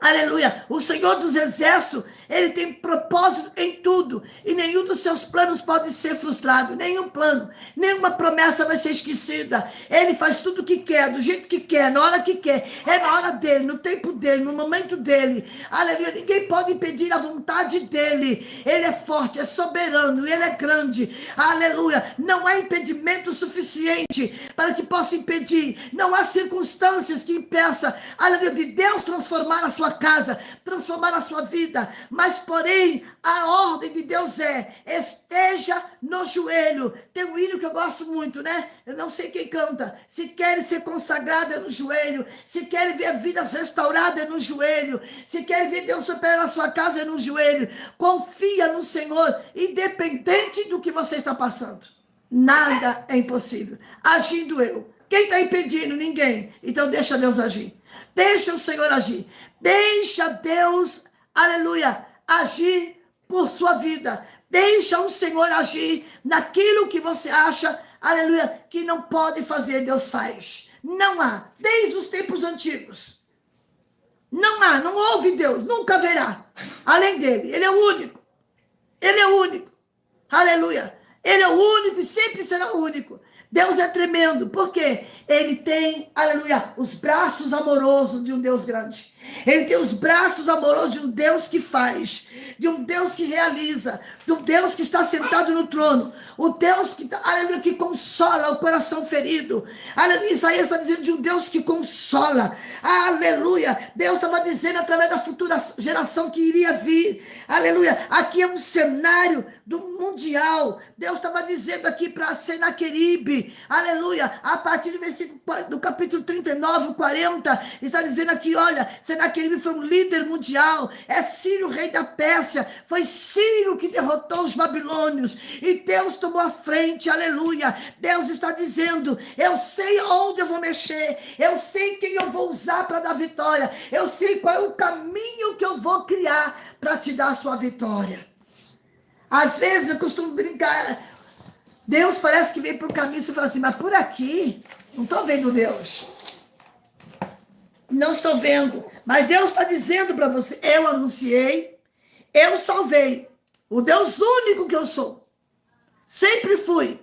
[SPEAKER 1] Aleluia. O Senhor dos Exércitos, ele tem propósito em tudo. E nenhum dos seus planos pode ser frustrado. Nenhum plano, nenhuma promessa vai ser esquecida. Ele faz tudo o que quer, do jeito que quer, na hora que quer. É na hora dele, no tempo dele, no momento dele. Aleluia. Ninguém pode impedir a vontade dele. Ele é forte, é soberano, ele é grande. Aleluia. Não há impedimento suficiente para que possa impedir. Não há circunstâncias que impeçam, aleluia, de Deus transformar a sua casa, transformar a sua vida. Mas, porém, a ordem de Deus esteja no joelho. Tem um hino que eu gosto muito, né? Eu não sei quem canta. Se quer ser consagrado, é no joelho. Se quer ver vidas restauradas, é no joelho. Se quer ver Deus operar na sua casa, é no joelho. Confia no Senhor, independente do que você está passando. Nada é impossível. Agindo eu. Quem está impedindo? Ninguém. Então deixa Deus agir. Deixa o Senhor agir. Deixa Deus, aleluia, agir por sua vida. Deixa o Senhor agir naquilo que você acha, aleluia, que não pode fazer, Deus faz. Não há. Desde os tempos antigos. Não há, não houve Deus, nunca haverá. Além dele, ele é o único. Ele é o único. Aleluia. Ele é o único e sempre será o único. Deus é tremendo, porque ele tem, aleluia, os braços amorosos de um Deus grande. Ele tem os braços amorosos de um Deus que faz, de um Deus que realiza, de um Deus que está sentado no trono, o Deus que, aleluia, que consola o coração ferido. Aleluia, Isaías está dizendo de um Deus que consola. Aleluia, Deus estava dizendo através da futura geração que iria vir. Aleluia, aqui é um cenário do mundial. Deus estava dizendo aqui para Senaqueribe, aleluia, a partir do versículo do capítulo 39, 40, está dizendo aqui, olha, Senaqueribe foi um líder mundial, é Ciro, rei da Pérsia, foi Ciro que derrotou os babilônios, e Deus tomou a frente, aleluia. Deus está dizendo, eu sei onde eu vou mexer, eu sei quem eu vou usar para dar vitória, eu sei qual é o caminho que eu vou criar para te dar a sua vitória. Às vezes eu costumo brincar, Deus parece que vem para o caminho e você fala assim, mas por aqui, não estou vendo Deus. Não estou vendo, mas Deus está dizendo para você, eu anunciei, eu salvei, o Deus único que eu sou. Sempre fui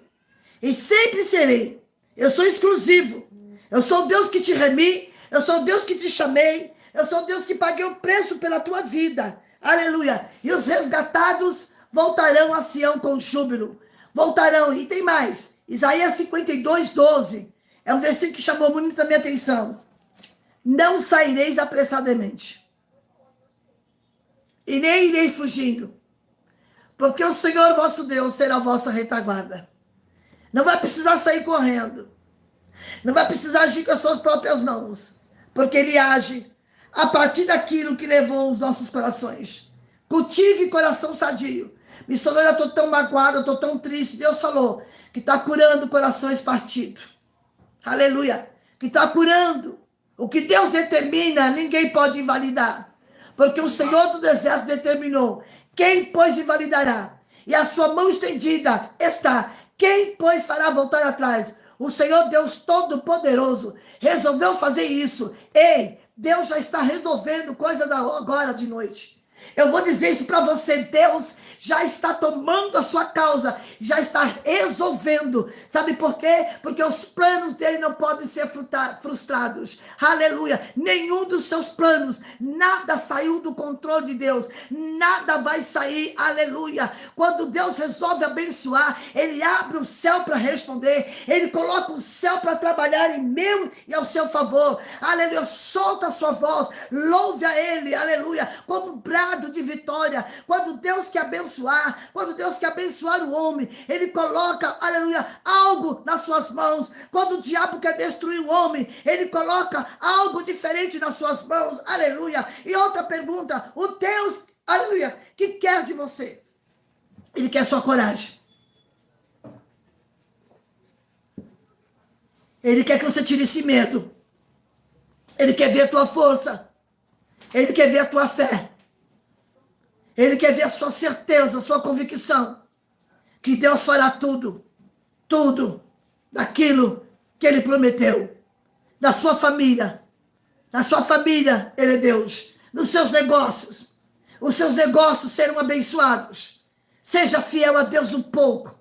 [SPEAKER 1] e sempre serei. Eu sou exclusivo. Eu sou o Deus que te remi, eu sou o Deus que te chamei, eu sou o Deus que paguei o preço pela tua vida. Aleluia. E os resgatados voltarão a Sião com júbilo. Voltarão. E tem mais. Isaías 52, 12. É um versículo que chamou muito a minha atenção. Não saireis apressadamente. E nem irei fugindo. Porque o Senhor vosso Deus será a vossa retaguarda. Não vai precisar sair correndo. Não vai precisar agir com as suas próprias mãos. Porque ele age a partir daquilo que levou os nossos corações. Cultive coração sadio. Missionária, eu estou tão magoada, eu estou tão triste. Deus falou que está curando corações partidos. Aleluia. Que está curando. O que Deus determina, ninguém pode invalidar. Porque o Senhor do Exército determinou. Quem, pois, invalidará? E a sua mão estendida está. Quem, pois, fará voltar atrás? O Senhor Deus Todo-Poderoso resolveu fazer isso. Ei, Deus já está resolvendo coisas agora de noite. Eu vou dizer isso para você, Deus já está tomando a sua causa, já está resolvendo. Sabe por quê? Porque os planos dele não podem ser frustrados. Aleluia. Nenhum dos seus planos, nada saiu do controle de Deus. Nada vai sair, aleluia. Quando Deus resolve abençoar, ele abre o céu para responder. Ele coloca o céu para trabalhar em meu e ao seu favor. Aleluia. Solta a sua voz, louve a ele, aleluia, como um brado de vitória. Quando Deus quer abençoar, quando Deus quer abençoar o homem, ele coloca, aleluia, algo nas suas mãos. Quando o diabo quer destruir o homem, ele coloca algo diferente nas suas mãos, aleluia. E outra pergunta, o Deus, aleluia, que quer de você? Ele quer sua coragem. Ele quer que você tire esse medo. Ele quer ver a tua força. Ele quer ver a tua fé. Ele quer ver a sua certeza, a sua convicção. Que Deus fará tudo. Tudo. Daquilo que ele prometeu. Da sua família. Na sua família, ele é Deus. nos seus negócios. Os seus negócios serão abençoados. Seja fiel a Deus no pouco.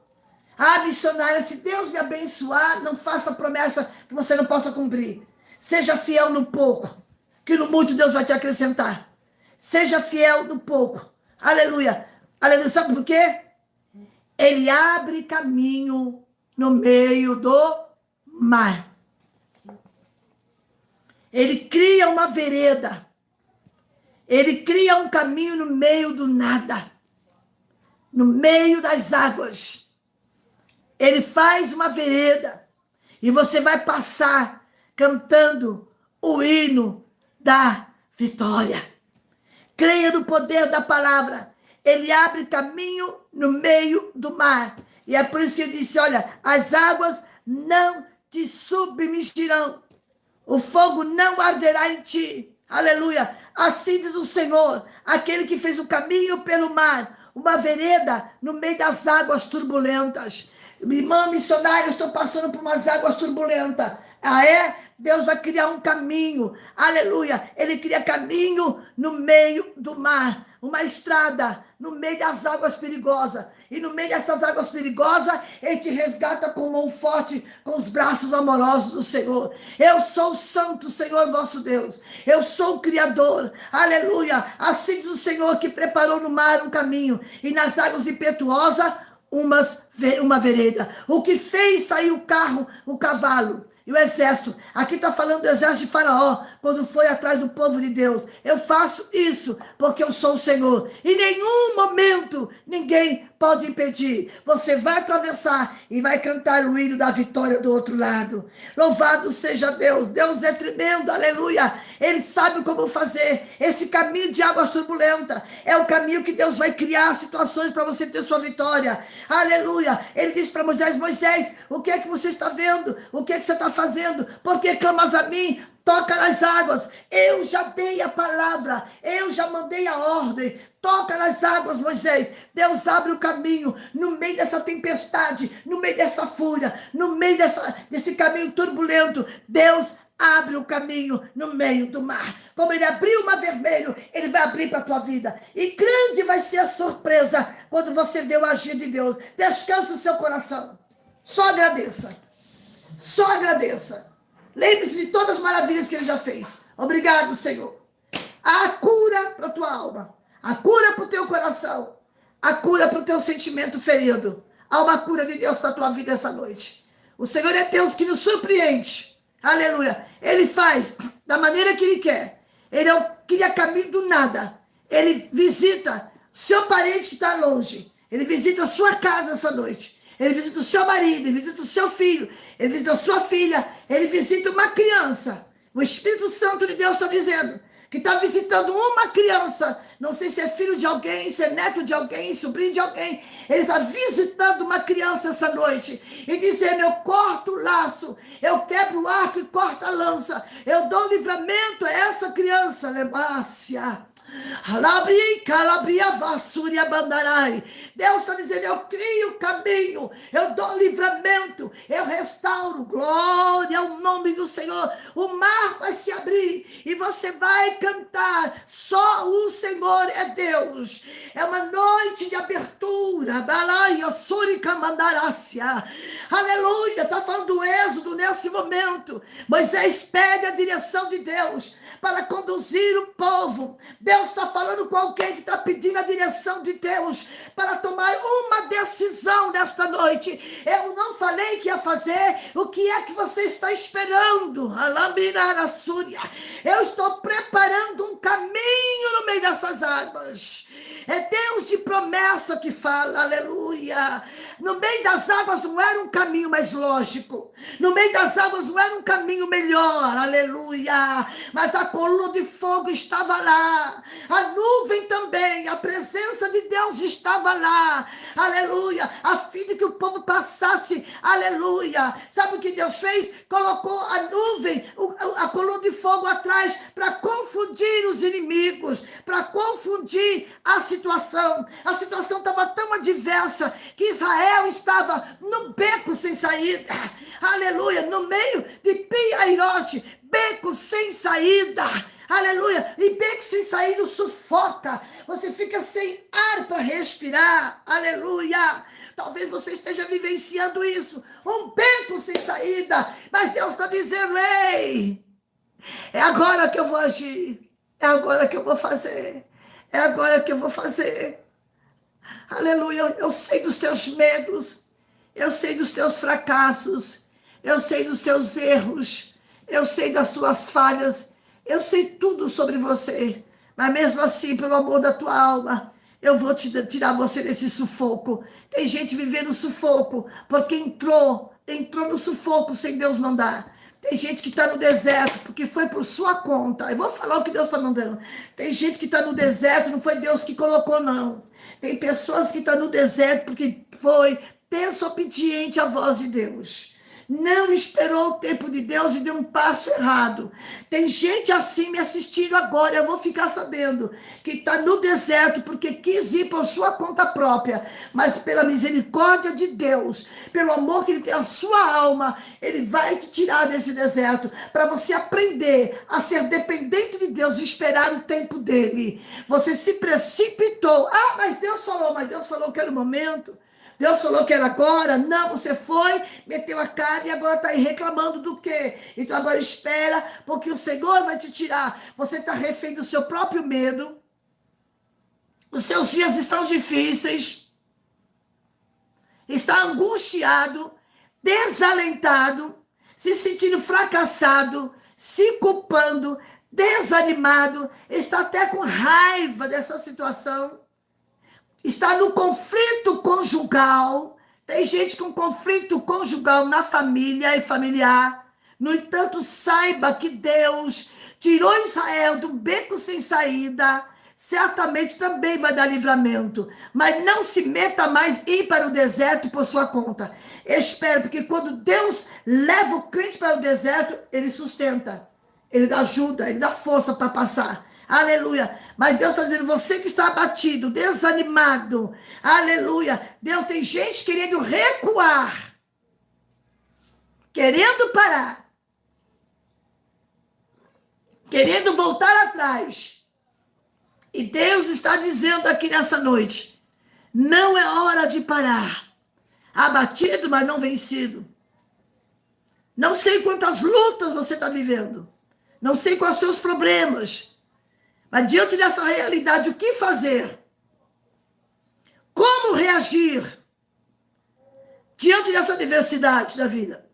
[SPEAKER 1] Ah, missionária, se Deus me abençoar, não faça promessa que você não possa cumprir. Seja fiel no pouco, que no muito Deus vai te acrescentar. Seja fiel no pouco. Aleluia. Aleluia. Sabe por quê? Ele abre caminho no meio do mar. Ele cria uma vereda. Ele cria um caminho no meio do nada. No meio das águas. Ele faz uma vereda. E você vai passar cantando o hino da vitória. Creia no poder da palavra. Ele abre caminho no meio do mar. E é por isso que ele disse, olha, as águas não te submergirão. O fogo não arderá em ti. Aleluia. Assim diz o Senhor, aquele que fez o caminho pelo mar, uma vereda no meio das águas turbulentas. Irmã missionária, eu estou passando por umas águas turbulentas. Ah, é? Deus vai criar um caminho. Aleluia. Ele cria caminho no meio do mar. Uma estrada no meio das águas perigosas. E no meio dessas águas perigosas, ele te resgata com mão forte, com os braços amorosos do Senhor. Eu sou o santo Senhor vosso Deus. Eu sou o Criador. Aleluia. Assim diz o Senhor que preparou no mar um caminho. E nas águas impetuosas, uma vereda. O que fez sair o carro, o cavalo e o exército. Aqui está falando do exército de Faraó, quando foi atrás do povo de Deus. Eu faço isso porque eu sou o Senhor. Em nenhum momento ninguém pode impedir. Você vai atravessar e vai cantar o hino da vitória do outro lado. Louvado seja Deus. Deus é tremendo, aleluia. Ele sabe como fazer. Esse caminho de águas turbulentas é o caminho que Deus vai criar situações para você ter sua vitória. Aleluia. Ele disse para Moisés, Moisés, o que é que você está vendo? O que é que você está fazendo? Por que clamas a mim? Toca nas águas. Eu já dei a palavra. Eu já mandei a ordem. Toca nas águas, Moisés. Deus abre o caminho no meio dessa tempestade, no meio dessa fúria, no meio desse caminho turbulento. Deus abre o caminho no meio do mar. Como ele abriu o mar vermelho, ele vai abrir para a tua vida. E grande vai ser a surpresa quando você vê o agir de Deus. Descansa o seu coração. Só agradeça. Só agradeça. Lembre-se de todas as maravilhas que ele já fez. Obrigado, Senhor. A cura para a tua alma. A cura para o teu coração. A cura para o teu sentimento ferido. Há uma cura de Deus para a tua vida essa noite. O Senhor é Deus que nos surpreende. Aleluia. Ele faz da maneira que ele quer. Ele cria caminho do nada. Ele visita seu parente que está longe. Ele visita a sua casa essa noite. Ele visita o seu marido, ele visita o seu filho, ele visita a sua filha, ele visita uma criança. O Espírito Santo de Deus está dizendo que está visitando uma criança. Não sei se é filho de alguém, se é neto de alguém, sobrinho de alguém. Ele está visitando uma criança essa noite e dizendo, eu corto o laço, eu quebro o arco e corto a lança. Eu dou livramento a essa criança, Lemácia. Deus está dizendo, eu crio caminho, eu dou livramento, eu restauro, glória ao nome do Senhor. O mar vai se abrir e você vai cantar, só o Senhor é Deus. É uma noite de abertura. Aleluia, está falando do êxodo nesse momento. Moisés pede a direção de Deus para conduzir o povo. Deus está falando com alguém que está pedindo a direção de Deus para tomar uma decisão nesta noite. Eu não falei que ia fazer. O que é que você está esperando? Eu estou preparando um caminho no meio dessas águas. É Deus de promessa que fala, aleluia. No meio das águas não era um caminho mais lógico. No meio das águas não era um caminho melhor, aleluia. Mas a coluna de fogo estava lá. A nuvem também, a presença de Deus estava lá, aleluia, a fim de que o povo passasse, aleluia. Sabe o que Deus fez? Colocou a nuvem, a coluna de fogo atrás, para confundir os inimigos, para confundir a situação. A situação estava tão adversa que Israel estava num beco sem saída, aleluia, no meio de Piairote, beco sem saída. aleluia, e beco sem saída sufoca, você fica sem ar para respirar, aleluia. Talvez você esteja vivenciando isso, um beco sem saída, mas Deus está dizendo, ei, é agora que eu vou agir, é agora que eu vou fazer, é agora que eu vou fazer. Aleluia, eu sei dos teus medos, eu sei dos teus fracassos, eu sei dos teus erros, eu sei das tuas falhas, eu sei tudo sobre você, mas mesmo assim, pelo amor da tua alma, eu vou tirar você desse sufoco. Tem gente vivendo sufoco, porque entrou no sufoco sem Deus mandar. Tem gente que está no deserto, porque foi por sua conta. Eu vou falar o que Deus está mandando. Tem gente que está no deserto, não foi Deus que colocou, não. Tem pessoas que estão no deserto, porque foi desobediente à voz de Deus. Não esperou o tempo de Deus e deu um passo errado. Tem gente assim me assistindo agora, eu vou ficar sabendo, que está no deserto porque quis ir por sua conta própria, mas pela misericórdia de Deus, pelo amor que Ele tem à sua alma, Ele vai te tirar desse deserto, para você aprender a ser dependente de Deus e esperar o tempo dEle. Você se precipitou, mas Deus falou que era o momento. Deus falou que era agora, não, você foi, meteu a cara e agora está aí reclamando do quê? Então agora espera, porque o Senhor vai te tirar. Você está refém do seu próprio medo, os seus dias estão difíceis, está angustiado, desalentado, se sentindo fracassado, se culpando, desanimado, está até com raiva dessa situação. Está no conflito conjugal. Tem gente com conflito conjugal na família e familiar. No entanto, saiba que Deus tirou Israel de um beco sem saída. Certamente também vai dar livramento. Mas não se meta mais em ir para o deserto por sua conta. Espere, porque quando Deus leva o crente para o deserto, Ele sustenta. Ele dá ajuda, Ele dá força para passar. Aleluia, mas Deus está dizendo, você que está abatido, desanimado, aleluia, Deus tem gente querendo recuar, querendo parar, querendo voltar atrás, e Deus está dizendo aqui nessa noite, não é hora de parar, abatido, mas não vencido, não sei quantas lutas você está vivendo, não sei quais são os seus problemas, mas diante dessa realidade, o que fazer? Como reagir diante dessa adversidade da vida?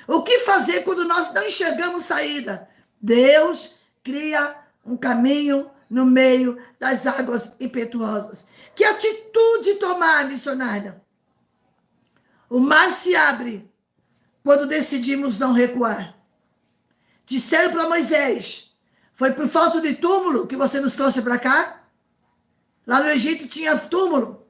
[SPEAKER 1] O que fazer quando nós não enxergamos saída? Deus cria um caminho no meio das águas impetuosas. Que atitude tomar, missionária? O mar se abre quando decidimos não recuar. Disseram para Moisés, foi por falta de túmulo que você nos trouxe para cá? Lá no Egito tinha túmulo.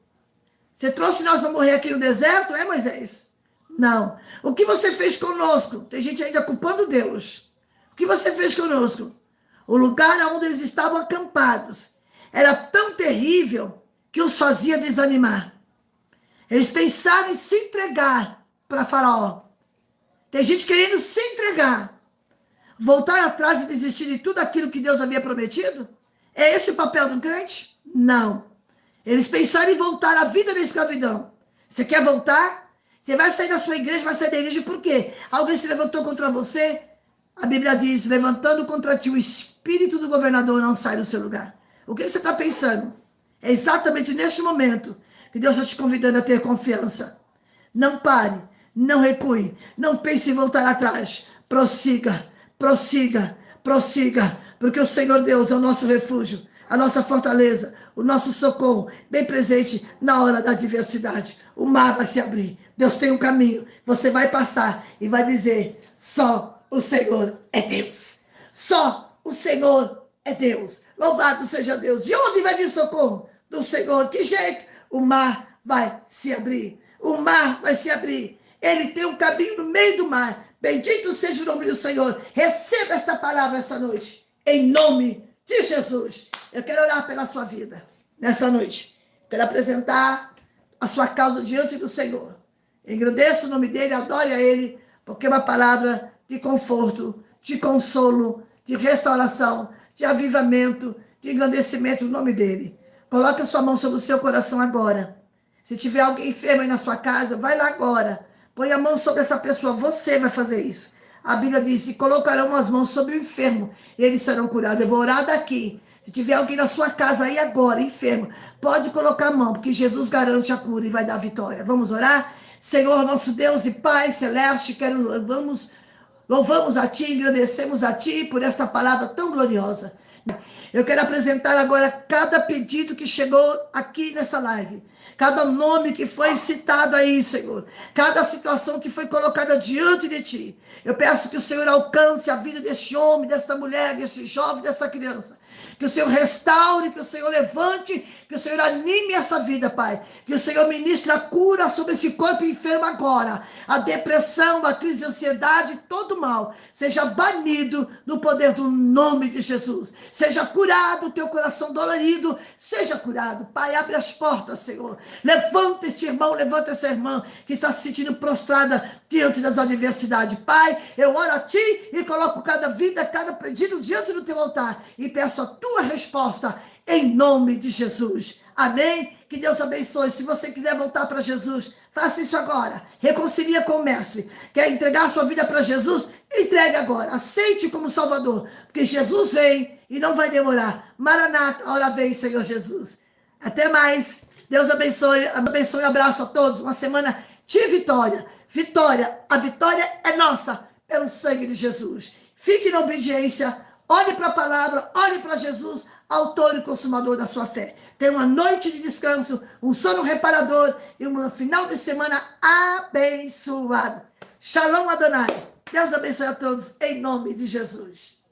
[SPEAKER 1] Você trouxe nós para morrer aqui no deserto, Moisés? Não. O que você fez conosco? Tem gente ainda culpando Deus. O que você fez conosco? O lugar onde eles estavam acampados era tão terrível que os fazia desanimar. Eles pensaram em se entregar para Faraó. Tem gente querendo se entregar. Voltar atrás e desistir de tudo aquilo que Deus havia prometido? É esse o papel de um crente? Não. Eles pensaram em voltar à vida da escravidão. Você quer voltar? Você vai sair da sua igreja, vai sair da igreja por quê? Alguém se levantou contra você? A Bíblia diz, levantando contra ti o espírito do governador não sai do seu lugar. O que você está pensando? É exatamente neste momento que Deus está te convidando a ter confiança. Não pare, não recue, não pense em voltar atrás. Prossiga. Prossiga, prossiga, porque o Senhor Deus é o nosso refúgio, a nossa fortaleza, o nosso socorro, bem presente na hora da adversidade. O mar vai se abrir, Deus tem um caminho, você vai passar e vai dizer, só o Senhor é Deus, só o Senhor é Deus, louvado seja Deus. De onde vai vir socorro? Do Senhor. Que jeito? O mar vai se abrir, o mar vai se abrir, Ele tem um caminho no meio do mar. Bendito seja o nome do Senhor. Receba esta palavra esta noite. Em nome de Jesus. Eu quero orar pela sua vida nessa noite. Quero apresentar a sua causa diante do Senhor. Engrandeça o nome dele, adore a ele, porque é uma palavra de conforto, de consolo, de restauração, de avivamento, de engrandecimento no nome dele. Coloque a sua mão sobre o seu coração agora. Se tiver alguém enfermo aí na sua casa, vai lá agora. Põe a mão sobre essa pessoa, você vai fazer isso. A Bíblia diz, e colocarão as mãos sobre o enfermo, e eles serão curados. Eu vou orar daqui. Se tiver alguém na sua casa aí agora, enfermo, pode colocar a mão, porque Jesus garante a cura e vai dar a vitória. Vamos orar? Senhor, nosso Deus e Pai celeste, louvamos a Ti, agradecemos a Ti por esta palavra tão gloriosa. Eu quero apresentar agora cada pedido que chegou aqui nessa live. Cada nome que foi citado aí, Senhor. Cada situação que foi colocada diante de Ti. Eu peço que o Senhor alcance a vida deste homem, desta mulher, deste jovem, desta criança. Que o Senhor restaure, que o Senhor levante, que o Senhor anime esta vida, Pai. Que o Senhor ministre a cura sobre esse corpo enfermo agora. A depressão, a crise de ansiedade, todo mal. Seja banido no poder do nome de Jesus. Seja curado o teu coração dolorido. Seja curado. Pai, abre as portas, Senhor. Levanta este irmão, levanta essa irmã que está se sentindo prostrada diante das adversidades. Pai, eu oro a Ti e coloco cada vida, cada pedido diante do teu altar. E peço a tua resposta em nome de Jesus. Amém? Que Deus abençoe. Se você quiser voltar para Jesus, faça isso agora. Reconcilia com o Mestre. Quer entregar sua vida para Jesus? Entregue agora. Aceite como Salvador. Porque Jesus vem e não vai demorar. Maranata, a hora vem, Senhor Jesus. Até mais. Deus abençoe. Abençoe e abraço a todos. Uma semana de vitória. Vitória. A vitória é nossa pelo sangue de Jesus. Fique na obediência. Olhe para a palavra, olhe para Jesus, autor e consumador da sua fé. Tenha uma noite de descanso, um sono reparador e um final de semana abençoado. Shalom Adonai. Deus abençoe a todos em nome de Jesus.